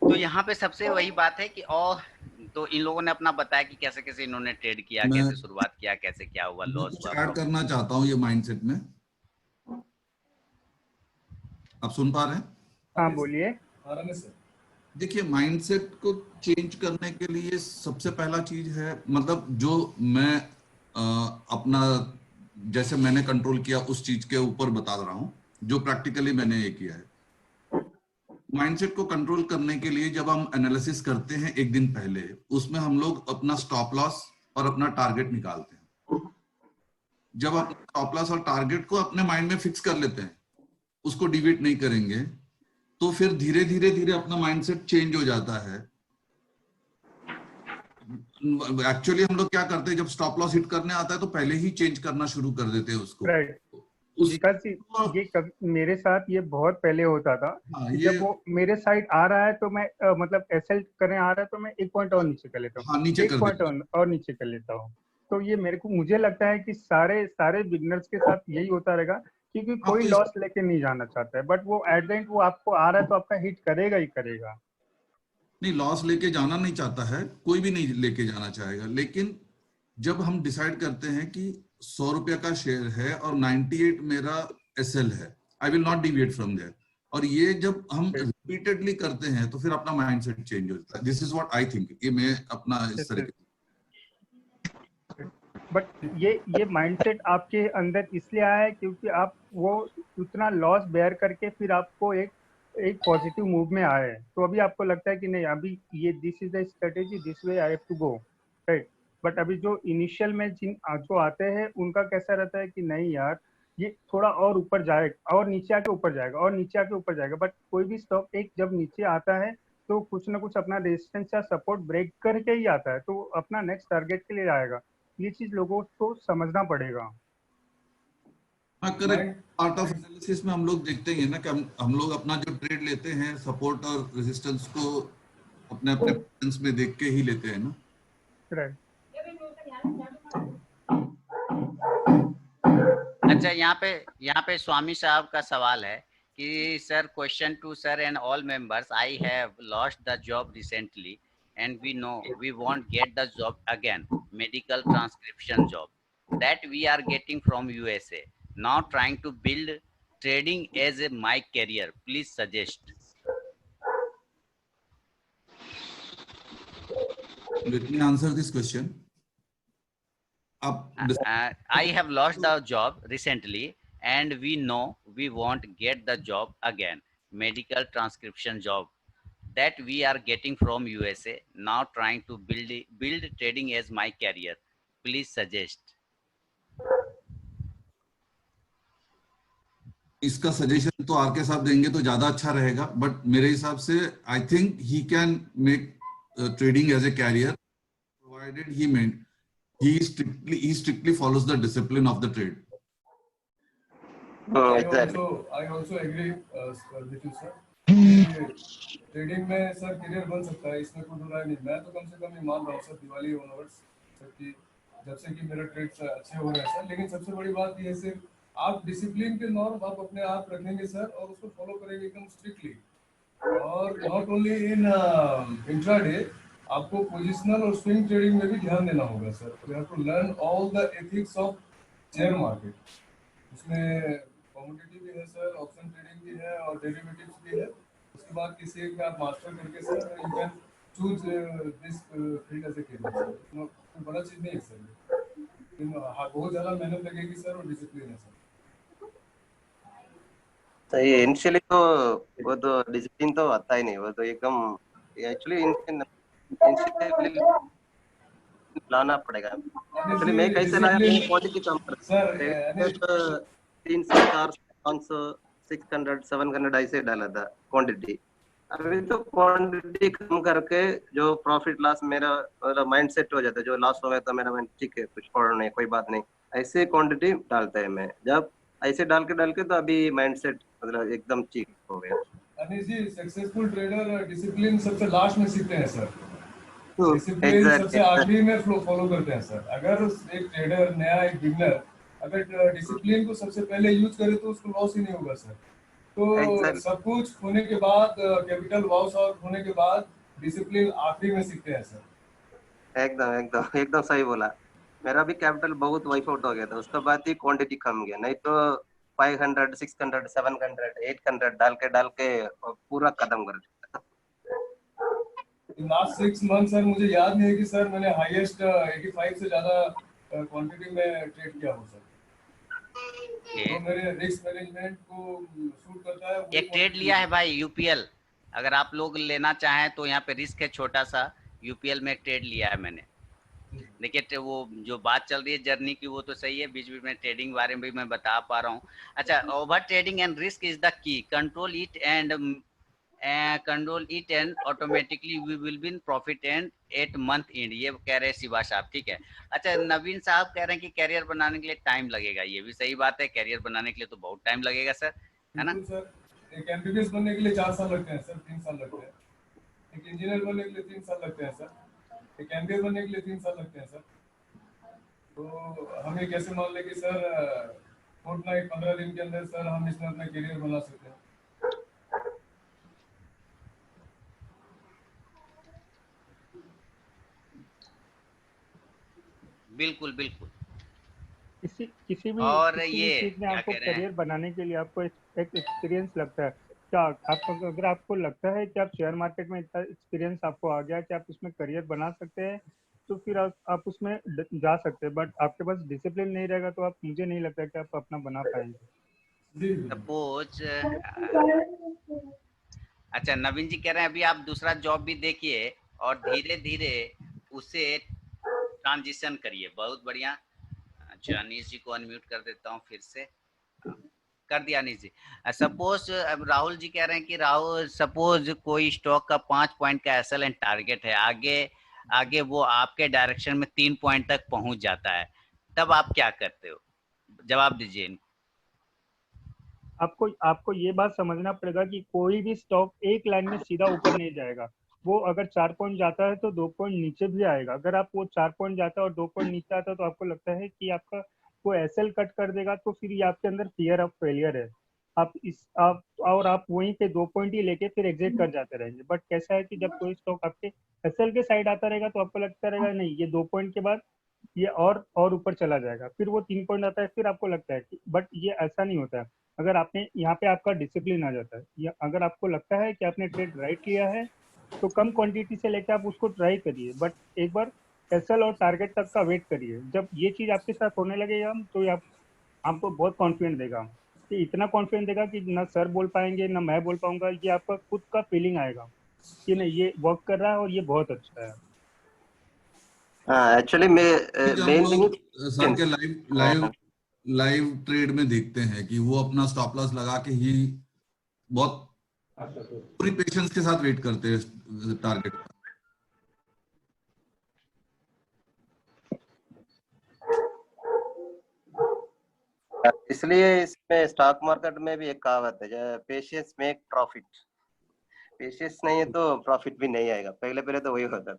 तो यहाँ पे सबसे वही बात है कि और तो इन लोगों ने अपना बताया कि कैसे कैसे इन्होंने ट्रेड किया, मैं कैसे शुरुआत किया, कैसे क्या हुआ, लॉस कुछ हुआ, ऐड करना चाहता हूँ ये माइंडसेट में। आप सुन पा रहे हैं? हाँ बोलिए। रमेश सर। देखिए, माइंडसेट को चेंज करने के लिए सबसे पहला चीज है, मतलब जो मैं अपना जैसे मैंने कंट्रोल किया उस चीज के ऊपर बता रहा हूँ जो प्रैक्टिकली मैंने ये किया है। माइंडसेट को कंट्रोल करने के लिए जब हम एनालिसिस करते हैं एक दिन पहले, उसमें हम लोग अपना स्टॉप लॉस और अपना टारगेट निकालते हैं। जब आप स्टॉप लॉस और टारगेट को अपने माइंड में फिक्स कर लेते हैं, उसको डिविएट नहीं करेंगे, तो फिर धीरे धीरे धीरे अपना माइंडसेट चेंज हो जाता है। एक्चुअली हम लोग क्या करते हैं, जब स्टॉप लॉस हिट करने आता है तो पहले ही चेंज करना शुरू कर देते हैं उसको। राइट उस विकास जी, ये मेरे साथ ये बहुत पहले होता था हाँ, कि ये जब वो मेरे साइड आ रहा है तो मैं मतलब एसएल करने आ रहा है तो मैं एक पॉइंट और नीचे कर लेता हूँ, हाँ, नीचे एक कर पॉइंट देते और नीचे कर लेता हूँ। तो ये मुझे लगता है कि सारे बिगनर्स के साथ यही होता रहेगा, क्योंकि हाँ, कोई तो लॉस लेके नहीं जाना चाहता है, बट वो एट द एंड वो आपको आ रहा है तो आपका हिट करेगा ही करेगा। नहीं, लॉस लेके जाना नहीं चाहता है, कोई भी नहीं लेके जाना चाहेगा, लेकिन जब हम डिसाइड करते हैं कि 100 रुपया का शेयर है और 98 मेरा एसएल है, I will not deviate from there, और ये जब हम रिपीटेडली करते हैं तो फिर अपना माइंडसेट चेंज हो जाता है। This is what I think. ये मैं अपना इस तरह बट ये माइंडसेट आपके अंदर इसलिए आया है क्योंकि आप वो उतना लॉस बेयर करके फिर आपको एक पॉजिटिव मूव में आए हैं, तो अभी आपको लगता है कि नहीं अभी ये this is the strategy, this way I have to go, right. But अभी जो इनिशियल में जो आते हैं उनका कैसा रहता है कि नहीं यार ये थोड़ा और ऊपर जाएगा और नीचे आके ऊपर जाएगा और नीचे आके ऊपर जाएगा, बट कोई भी स्टॉक एक जब नीचे आता है तो कुछ ना कुछ अपना रेजिस्टेंस या सपोर्ट ब्रेक करके ही आता है, तो अपना नेक्स्ट टारगेट के लिए आएगा। ये चीज लोगों को समझना पड़ेगा। हाँ, करेक्ट। पार्ट ऑफ एनालिसिस में हम लोग देखते ही है ना कि हम लोग अपना जो ट्रेड लेते हैं, सपोर्ट और रेजिस्टेंस को अपने अपने पैटर्न्स में देख के ही लेते हैं ना। राइट। अच्छा, यहाँ पे स्वामी साहब का सवाल है कि sir, question to sir and all members, I have lost the job recently and we know we won't get the job again, medical transcription job that we are getting from USA, now trying to build trading as a my career, please suggest. Let me answer this question. I have lost the job recently and we know we won't get the job again, medical transcription job that we are getting from USA, now trying to build trading as my career, please suggest. इसका suggestion तो are के साहब देंगे तो ज्यादा अच्छा रहेगा, but मेरे हिसाब से I think he can make trading as a career provided he strictly follows the discipline of the trade. Exactly. I also agree with you, sir. Trading में सर करियर बन सकता है, इसमें कोई बुराई नहीं। मैं तो कम से कम ये मान रहा हूँ सर, दिवाली ऑनवर्ड्स सर की जब से कि मेरे ट्रेड्स अच्छे हो रहे हैं सर, लेकिन सबसे बड़ी बात ये है सर, आप डिसिप्लिन के नॉर्म आप अपने आप रखेंगे सर और उसको फॉलो करेंगे एकदम स्ट्रिक्टली, और नॉट ओनली इन इंट्राडे, आपको पोजिशनल और स्विंग ट्रेडिंग में भी ध्यान देना होगा sir. You have to learn all the ethics of share market, उसमें कमोडिटी भी है सर, ऑप्शन ट्रेडिंग भी है और डेरिवेटिव्स भी है। उसके बाद किसी एक आप मास्टर करके sir you can choose this field as a career sir. कोई बड़ा चीज नहीं है सर, लेकिन बहुत ज़्यादा मेहनत लगेगी सर और डिसिप्लिन है सर। सही है। इनिशियली तो वो तो डिसिप्लिन तो आता ही नहीं, वो तो एकदम एक्चुअली इनिशियली लाना पड़ेगा। एक्चुअली मैं कैसे लाया, मैं पॉजिटिव काम करता हूं। 300 400 500 600 700 ऐसे डाला था क्वांटिटी। अभी तो क्वांटिटी कम करके जो प्रॉफिट लॉस मेरा माइंड सेट हो जाता है, जो लॉस हो गया तो मेरा माइंड ठीक है, कुछ प्रॉब्लम नहीं, कोई बात नहीं, ऐसे क्वांटिटी डालता है मैं। जब ऐसे डाल के तो अभी माइंड सेट मतलब एकदम ठीक हो गया। अनिश जी, सक्सेसफुल ट्रेडर डिसिप्लिन सबसे लास्ट में सीखते हैं सर, डिसिप्लिन Exactly. सबसे आखिरी में फॉलो करते हैं सर। अगर एक ट्रेडर नया, एक बिगनर अगर डिसिप्लिन को सबसे पहले यूज करे तो उसको लॉस ही नहीं होगा सर। तो Exactly. सब कुछ होने के बाद, कैपिटल लॉस और होने के बाद डिसिप्लिन आखिरी में सीखते हैं सर। एकदम सही बोला। मेरा भी कैपिटल बहुत वाइप आउट हो गया था, उसके बाद ही क्वांटिटी कम गया, नहीं तो 500 600 700 800 डाल के पूरा खत्म कर दिया। लास्ट 6 मंथ सर मुझे याद नहीं है कि सर मैंने हाईएस्ट 85 से ज्यादा क्वांटिटी में ट्रेड किया हो सर। ओके, जो मेरे रिस्क मैनेजमेंट को सूट करता है वही एक ट्रेड लिया है भाई यूपीएल, अगर आप लोग लेना चाहें तो यहाँ पे रिस्क है छोटा सा, यूपीएल में एक ट्रेड लिया है मैंने। देखिए वो जो बात चल रही है जर्नी की वो तो सही है, बीच बीच में ट्रेडिंग बारे में भी मैं बता पा रहा हूँ। अच्छा, over trading and risk is the key, control it and automatically we will be in profit and at month end, ये कह रहे हैं शिवा साहब, ठीक है। अच्छा, नवीन साहब कह रहे हैं कि कैरियर बनाने के लिए टाइम लगेगा, ये भी सही बात है, कैरियर बनाने के लिए तो बहुत टाइम लगेगा सर, है ना। बिल्कुल सर, एक एमबीबीएस बनने के लिए 4 साल लगते हैं सर, 3 साल लगते हैं। एक इंजीनियर बनने के लिए 3 साल लगते हैं सर, एक एमबीए बनने के लिए 3 साल लगते हैं सर। तो हम ये कैसे मान लें कि सर फोर्टनाइट 15 दिन के अंदर सर हम इसमें अपना करियर बना सकते हैं। बिल्कुल बिल्कुल। किसी और भी ये चीज में क्या आपको कह रहे हैं, करियर बनाने के लिए आपको एक एक्सपीरियंस लगता है। क्या आपको, अगर आपको लगता है कि आप शेयर मार्केट में इतना एक्सपीरियंस आपको आ गया कि आप उसमें करियर बना सकते हैं, तो फिर आप उसमें जा सकते हैं। बट आपके पास डिसिप्लिन नहीं रहेगा तो आप, मुझे नहीं लगता कि आप अपना बना पाएंगे। सपोज अच्छा, नवीन जी कह रहे हैं अभी आप दूसरा जॉब भी देखिए और धीरे धीरे उसे ट्रांजिशन करिए, बहुत बढ़िया। अच्छा, अनीश जी को अनम्यूट कर देता हूँ फिर से, कर दिया अनीश जी। सपोज राहुल जी कह रहे हैं कि राहुल, सपोज कोई स्टॉक का 5 पॉइंट का एसएलएन टारगेट है, आगे आगे वो आपके डायरेक्शन में 3 पॉइंट तक पहुंच जाता है, तब आप क्या करते हो, जवाब दीजिए इनको। आपको आपको ये बात समझना पड़ेगा कि कोई भी स्टॉक एक लाइन में सीधा ऊपर नहीं जाएगा। वो अगर 4 पॉइंट जाता है तो 2 पॉइंट नीचे भी आएगा। अगर आप वो 4 पॉइंट जाता है और 2 पॉइंट नीचे आता है तो आपको लगता है कि आपका वो एसएल कट कर देगा, तो फिर ये आपके अंदर फियर ऑफ फेलियर है। आप वहीं पे 2 पॉइंट ही लेके फिर एग्जिट कर जाते रहेंगे। बट कैसा है कि जब कोई स्टॉक आपके एसएल के साइड आता रहेगा तो आपको लगता रहेगा नहीं, ये 2 पॉइंट के बाद ये और ऊपर चला जाएगा। फिर वो 3 पॉइंट आता है, फिर आपको लगता है कि, बट ये ऐसा नहीं होता है। अगर आपने यहाँ पे आपका डिसिप्लिन आ जाता है, या अगर आपको लगता है कि आपने ट्रेड राइट किया है तो कम क्वांटिटी से लेकर आप उसको ट्राई करिए, बट एक बार एसएल और टारगेट तक का वेट करिए। जब ये चीज आपके साथ होने लगेगा तो आप आपको बहुत कॉन्फिडेंट देगा, कि इतना कॉन्फिडेंट देगा कि ना सर बोल पाएंगे ना मैं बोल पाऊंगा, ये आपका खुद का फीलिंग आएगा कि नहीं ये वर्क कर रहा है और ये बहुत अच्छा है। हाँ, एक्चुअली मैं हम मेन थिंग लोग सर के लाइव लाइव लाइव ट्रेड में देखते हैं कि वो अपना स्टॉप लॉस लगा के ही बहुत पूरी पेशेंस के साथ वेट करते हैं टारगेट पर। इसलिए इसमें स्टॉक मार्केट में भी एक कहावत है, पेशेंस मेक प्रॉफिट। पेशेंस नहीं है तो प्रॉफिट भी नहीं आएगा, पहले पहले तो वही होता है।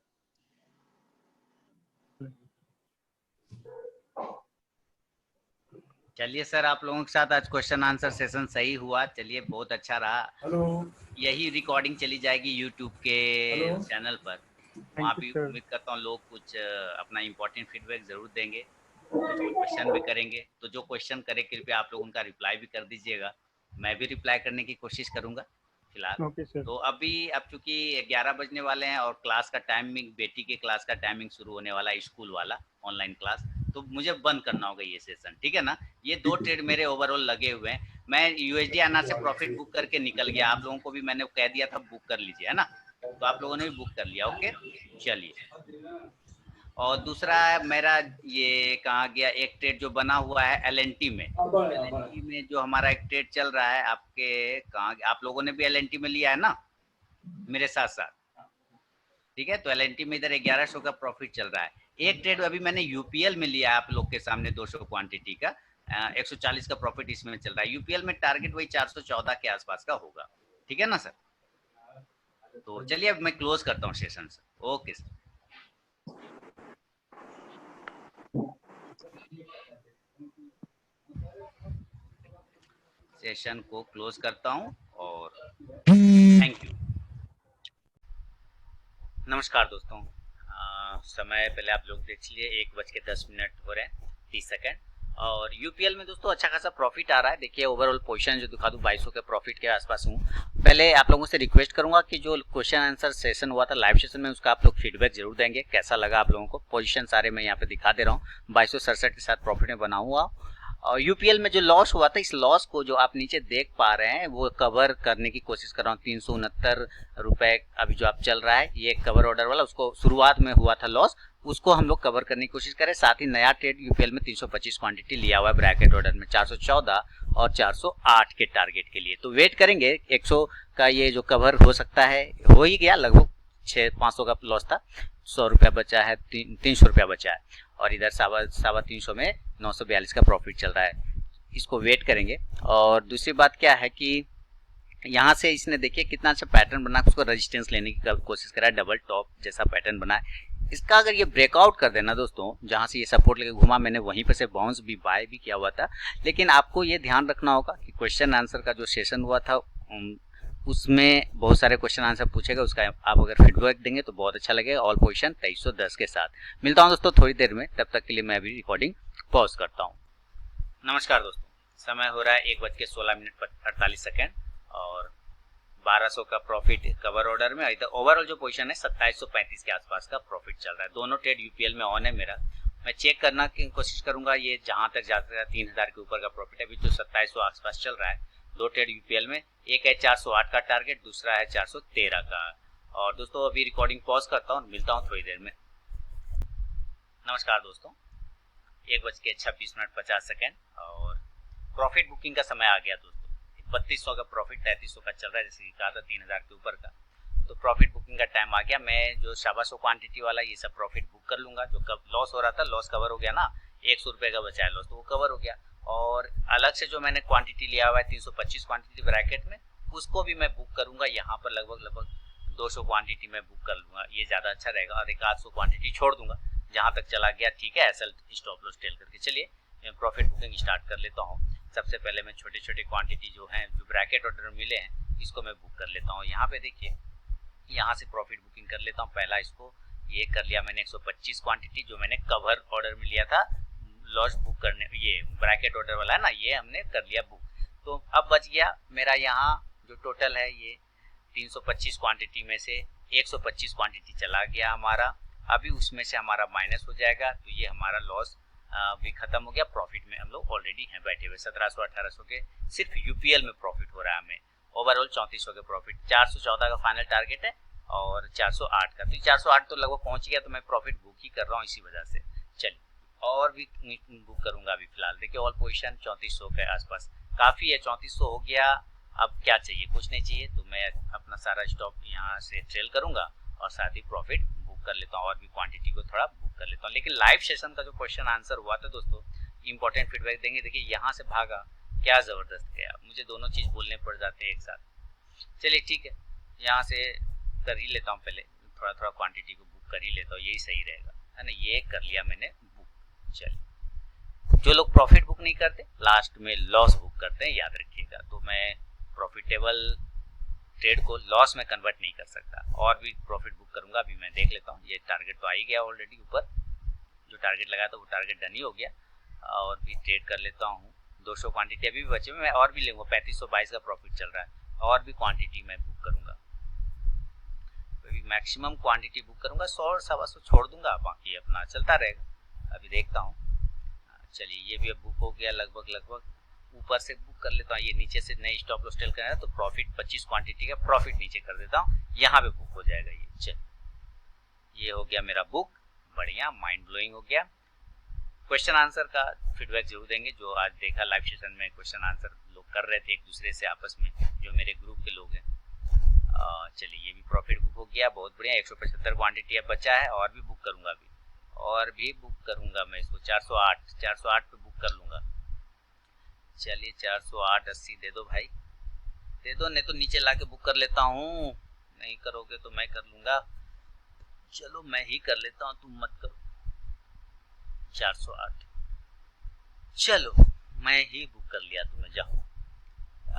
चलिए सर, आप लोगों के साथ आज क्वेश्चन आंसर सेशन सही हुआ, चलिए बहुत अच्छा रहा। हेलो, यही रिकॉर्डिंग चली जाएगी यूट्यूब के हेलो। चैनल पर, Thank वहाँ you, भी sir. उम्मीद करता हूँ लोग कुछ अपना इम्पोर्टेंट फीडबैक जरूर देंगे, कुछ क्वेश्चन भी करेंगे, तो जो क्वेश्चन करे कृपया आप लोग उनका रिप्लाई भी कर दीजिएगा, मैं भी रिप्लाई करने की कोशिश करूंगा फिलहाल। Okay, sir. तो अभी अब चूंकि 11 बजने वाले हैं और क्लास का टाइमिंग, बेटी के क्लास का टाइमिंग शुरू होने वाला है, स्कूल वाला ऑनलाइन क्लास, तो मुझे बंद करना होगा ये सेशन, ठीक है ना। ये 2 ट्रेड मेरे ओवरऑल लगे हुए हैं, मैं यूएसडी आना से प्रॉफिट बुक करके निकल गया, आप लोगों को भी मैंने कह दिया था बुक कर लीजिए, है ना, तो आप लोगों ने भी बुक कर लिया। ओके, चलिए। और दूसरा मेरा ये कहा गया, एक ट्रेड जो बना हुआ है एलएनटी में, एलएनटी में जो हमारा एक ट्रेड चल रहा है, आपके कहाँ, आप लोगों ने भी एलएनटी में लिया है ना मेरे साथ साथ, ठीक है। तो एलएनटी में इधर 1100 का प्रॉफिट चल रहा है। एक ट्रेड अभी मैंने यूपीएल में लिया आप लोग के सामने 200 क्वांटिटी का, 140 का प्रॉफिट इसमें चल रहा है। यूपीएल में टारगेट वही 414 के आसपास का होगा, ठीक है ना सर। तो चलिए अब मैं क्लोज करता हूँ session sir. Okay sir. Session को क्लोज करता हूँ और थैंक यू। नमस्कार दोस्तों, समय पहले आप लोग देख लीजिए 1:10 हो रहे हैं 30 सेकेंड, और यूपीएल में दोस्तों अच्छा खासा प्रॉफिट आ रहा है। देखिए ओवरऑल पोजीशन जो दिखा दूं 2200 के प्रॉफिट के आसपास हूँ। पहले आप लोगों से रिक्वेस्ट करूंगा कि जो क्वेश्चन आंसर सेशन हुआ था लाइव सेशन में, उसका आप लोग फीडबैक जरूर देंगे, कैसा लगा आप लोगों को। पोजीशन सारे मैं यहाँ पे दिखा दे रहा हूँ, 2267 के साथ प्रॉफिट में बना हुआ। और यूपीएल में जो लॉस हुआ था, इस लॉस को जो आप नीचे देख पा रहे हैं वो कवर करने की कोशिश कर रहा हूँ। 369 रुपए अभी जो आप चल रहा है, ये कवर ऑर्डर वाला, उसको शुरुआत में हुआ था लॉस, उसको हम लोग कवर करने की कोशिश करें। साथ ही नया ट्रेड यूपीएल में 325 क्वांटिटी लिया हुआ है ब्रैकेट ऑर्डर में 414 और 408 के टारगेट के लिए। तो वेट करेंगे 100 का ये जो कवर हो सकता है, हो ही गया लगभग। 500 का लॉस था, 100 रुपया बचा है, 300 रुपया बचा है, और इधर 350 में 942 का प्रॉफिट चल रहा है। इसको वेट करेंगे। और दूसरी बात क्या है कि यहाँ से इसने देखिए कितना अच्छा पैटर्न बना, उसको रेजिस्टेंस लेने की कोशिश करा, डबल टॉप जैसा पैटर्न बना है। इसका अगर ये ब्रेकआउट कर देना दोस्तों, जहाँ से ये सपोर्ट लेके घुमा, मैंने वहीं पर से बाउंस भी बाय भी किया हुआ था। लेकिन आपको ये ध्यान रखना होगा कि क्वेश्चन आंसर का जो सेशन हुआ था उसमें बहुत सारे क्वेश्चन आंसर पूछेगा, उसका आप अगर फीडबैक देंगे तो बहुत अच्छा लगेगा। ऑल पोजीशन 2310 के साथ मिलता हूं दोस्तों थोड़ी देर में, तब तक के लिए मैं अभी रिकॉर्डिंग पॉज करता हूं। नमस्कार दोस्तों, समय हो रहा है 1:16 और 1200 का प्रॉफिट कवर ऑर्डर में। इधर ओवरऑल जो पोजीशन है 2735 के आसपास का प्रॉफिट चल रहा है। दोनों ट्रेड यूपीएल में ऑन है मेरा। मैं चेक करना की कोशिश करूंगा, ये जहां तक जाता है 3000 के ऊपर का प्रॉफिट है। अभी तो 2700 आसपास चल रहा है। दो ट्रेड यूपीएल में, एक है 408 का टारगेट, दूसरा है 413 का। और दोस्तों अभी रिकॉर्डिंग पॉज करता हूँ, मिलता हूँ थोड़ी देर में। नमस्कार दोस्तों, 1:26:50 और प्रॉफिट बुकिंग का समय आ गया दोस्तों। 3200 का प्रॉफिट 3300 का चल रहा है, जैसे कि कहा था 3000 के ऊपर का। तो प्रॉफिट बुकिंग का टाइम आ गया। मैं जो 125 क्वांटिटी वाला ये सब प्रॉफिट बुक कर लूंगा। जो कब लॉस हो रहा था, लॉस कवर हो गया ना, 100 रुपये का बचा है लॉस, तो वो कवर हो गया। और अलग से जो मैंने क्वांटिटी लिया हुआ है 325 क्वांटिटी ब्रैकेट में, उसको भी मैं बुक करूंगा। यहाँ पर लगभग 200 क्वांटिटी में बुक कर लूंगा, ये ज़्यादा अच्छा रहेगा। और 100 क्वांटिटी छोड़ दूंगा, जहाँ तक चला गया ठीक है, एसएल स्टॉप लॉस टेल करके। चलिए मैं प्रॉफिट बुकिंग स्टार्ट कर लेता हूँ। सबसे पहले मैं छोटे छोटे क्वांटिटी जो हैं, जो ब्रैकेट ऑर्डर मिले हैं, इसको मैं बुक कर लेता हूँ। यहाँ पे देखिए, यहाँ से प्रॉफिट बुकिंग कर लेता हूँ। पहला इसको ये कर लिया मैंने 125 क्वांटिटी, जो मैंने कवर ऑर्डर में लिया था लॉस बुक करने, ये ब्रैकेट ऑर्डर वाला है ना, ये हमने कर लिया बुक। तो अब बच गया मेरा यहाँ जो टोटल है, ये 325 क्वांटिटी में से 125 क्वांटिटी चला गया हमारा। अभी उसमें से हमारा माइनस हो जाएगा, तो ये हमारा लॉस भी खत्म हो गया। प्रॉफिट में हम लोग ऑलरेडी हैं बैठे हुए। 1700-1800 के सिर्फ यूपीएल में प्रॉफिट हो रहा है हमें। ओवरऑल 3400 के प्रॉफिट, 414 का फाइनल टारगेट है और 408 का। तो 408 तो लगभग पहुंच गया, तो मैं प्रॉफिट बुक ही कर रहा हूँ इसी वजह से। चलिए और भी बुक करूंगा अभी फिलहाल। देखिए ऑल पोजीशन 3400 के आसपास काफी है। 3400 हो गया, अब क्या चाहिए? कुछ नहीं चाहिए। तो मैं अपना सारा स्टॉक यहाँ से ट्रेल करूंगा और साथ ही प्रॉफिट बुक कर लेता हूँ, और भी क्वांटिटी को थोड़ा बुक कर लेता हूँ। लेकिन लाइव सेशन का जो क्वेश्चन आंसर हुआ था दोस्तों, इंपॉर्टेंट फीडबैक देंगे। देखिए यहाँ से भागा, क्या जबरदस्त गया, मुझे दोनों चीज बोलने पड़ जाते हैं एक साथ। चलिए ठीक है, यहाँ से कर ही लेता हूँ, पहले थोड़ा थोड़ा क्वांटिटी को बुक कर ही लेता हूँ, यही सही रहेगा, है ना। ये कर लिया मैंने बुक। चलिए, जो लोग प्रॉफिट बुक नहीं करते, लास्ट में लॉस बुक करते हैं, याद रखिएगा। तो मैं प्रॉफिटेबल ट्रेड को लॉस में कन्वर्ट नहीं कर सकता, और भी प्रॉफिट बुक करूंगा। अभी मैं देख लेता हूँ, ये टारगेट तो आ ही गया ऑलरेडी ऊपर, जो टारगेट लगाया था वो टारगेट डन ही हो गया। और भी ट्रेड कर लेता हूँ। 200 क्वांटिटी अभी भी बचे, मैं और भी लूंगा। 3522 का प्रॉफिट चल रहा है, और भी क्वांटिटी मैं बुक करूंगा। अभी मैक्सिमम क्वांटिटी बुक करूंगा, 100-125 छोड़ दूंगा, बाकी अपना चलता रहेगा। अभी देखता हूँ। चलिए ये भी अब बुक हो गया लगभग। ऊपर से बुक कर लेता हूँ, ये नीचे से नई स्टॉप लॉस टेल करना है, तो प्रॉफिट 25 क्वांटिटी का प्रॉफिट नीचे कर देता हूँ, यहाँ पे बुक हो जाएगा ये। चलिए ये हो गया मेरा बुक, बढ़िया, माइंड ब्लोइंग हो गया। क्वेश्चन आंसर का फीडबैक जरूर देंगे। जो आज देखा लाइव सेशन में क्वेश्चन आंसर लोग कर रहे थे एक दूसरे से आपस में, जो मेरे ग्रुप के लोग हैं। चलिए ये भी प्रॉफिट बुक हो गया, बहुत बढ़िया। 175 क्वांटिटी अब बचा है, और भी बुक करूंगा अभी, और भी बुक करूंगा मैं इसको। 408 पे बुक कर लूंगा। चलिए 408.80 दे दो भाई, दे दो, नहीं तो नीचे लाके बुक कर लेता हूँ। नहीं करोगे तो मैं कर लूंगा, चलो मैं ही कर लेता हूँ, तुम मत करो। 408, चलो मैं ही बुक कर लिया, तुम्हें जाओ।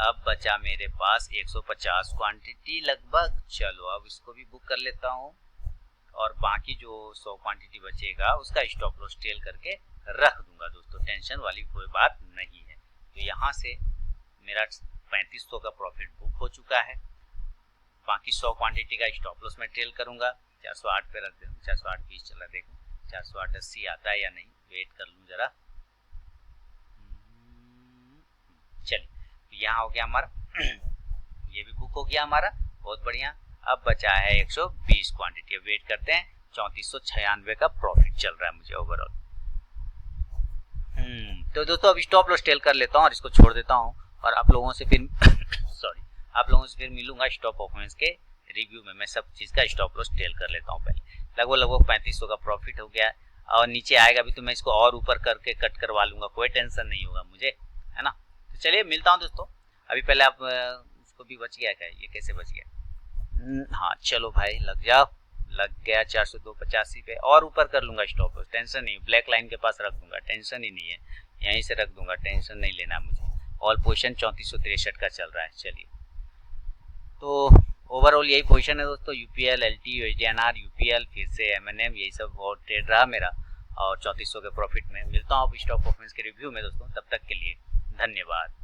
अब बचा मेरे पास 150 क्वांटिटी लगभग। चलो अब इसको भी बुक कर लेता हूँ, और बाकी जो 100 क्वांटिटी बचेगा उसका स्टॉप लॉस टेल करके रख दूंगा दोस्तों। टेंशन वाली कोई बात नहीं है। तो यहाँ से मेरा 3500 का प्रॉफिट बुक हो चुका है। बाकी 100 क्वांटिटी का स्टॉप लॉस मैं टेल करूंगा। 408 पे रख दूँ, 408.20 चला, देखूँ 408.80 आता है या नहीं, वेट कर लूँ जरा। चलिए तो यहाँ हो गया हमारा, ये भी बुक हो गया हमारा, बहुत बढ़िया। अब बचा है 120 क्वांटिटी। वेट करते हैं, 3496 का प्रॉफिट चल रहा है मुझे ओवरऑल। तो दोस्तों अब स्टॉप लॉस टेल कर लेता हूँ और इसको छोड़ देता हूँ और आप लोगों से फिर सॉरी, आप लोगों से फिर मिलूंगा स्टॉप परफॉर्मेंस के रिव्यू में। मैं सब चीज़ का स्टॉप लॉस टेल कर लेता हूँ पहले। लगभग 3500 का प्रॉफिट हो गया और नीचे आएगा भी तो मैं इसको और ऊपर करके कट करवा लूंगा, कोई टेंशन नहीं होगा मुझे, है ना। तो चलिए मिलता हूँ दोस्तों। अभी पहले आप उसको भी बच गया क्या, ये कैसे बच गया? हाँ चलो भाई लग जाओ, लग गया 402.85 पे, और ऊपर कर लूंगा स्टॉप लॉस, टेंशन नहीं। ब्लैक लाइन के पास रख दूंगा, टेंशन ही नहीं है, यहीं से रख दूंगा, टेंशन नहीं लेना मुझे। ऑल पोजीशन 3463 का चल रहा है। चलिए तो ओवरऑल यही पोजीशन है दोस्तों, यूपीएल, एलटी, यूएसडीएनआर, यूपीएल, फिर से एमएनएम, यही सब बहुत ट्रेड रहा मेरा और 3400 के प्रॉफिट में। मिलता हूँ आप स्टॉक परफॉर्मेंस के रिव्यू में दोस्तों, तब तक के लिए धन्यवाद।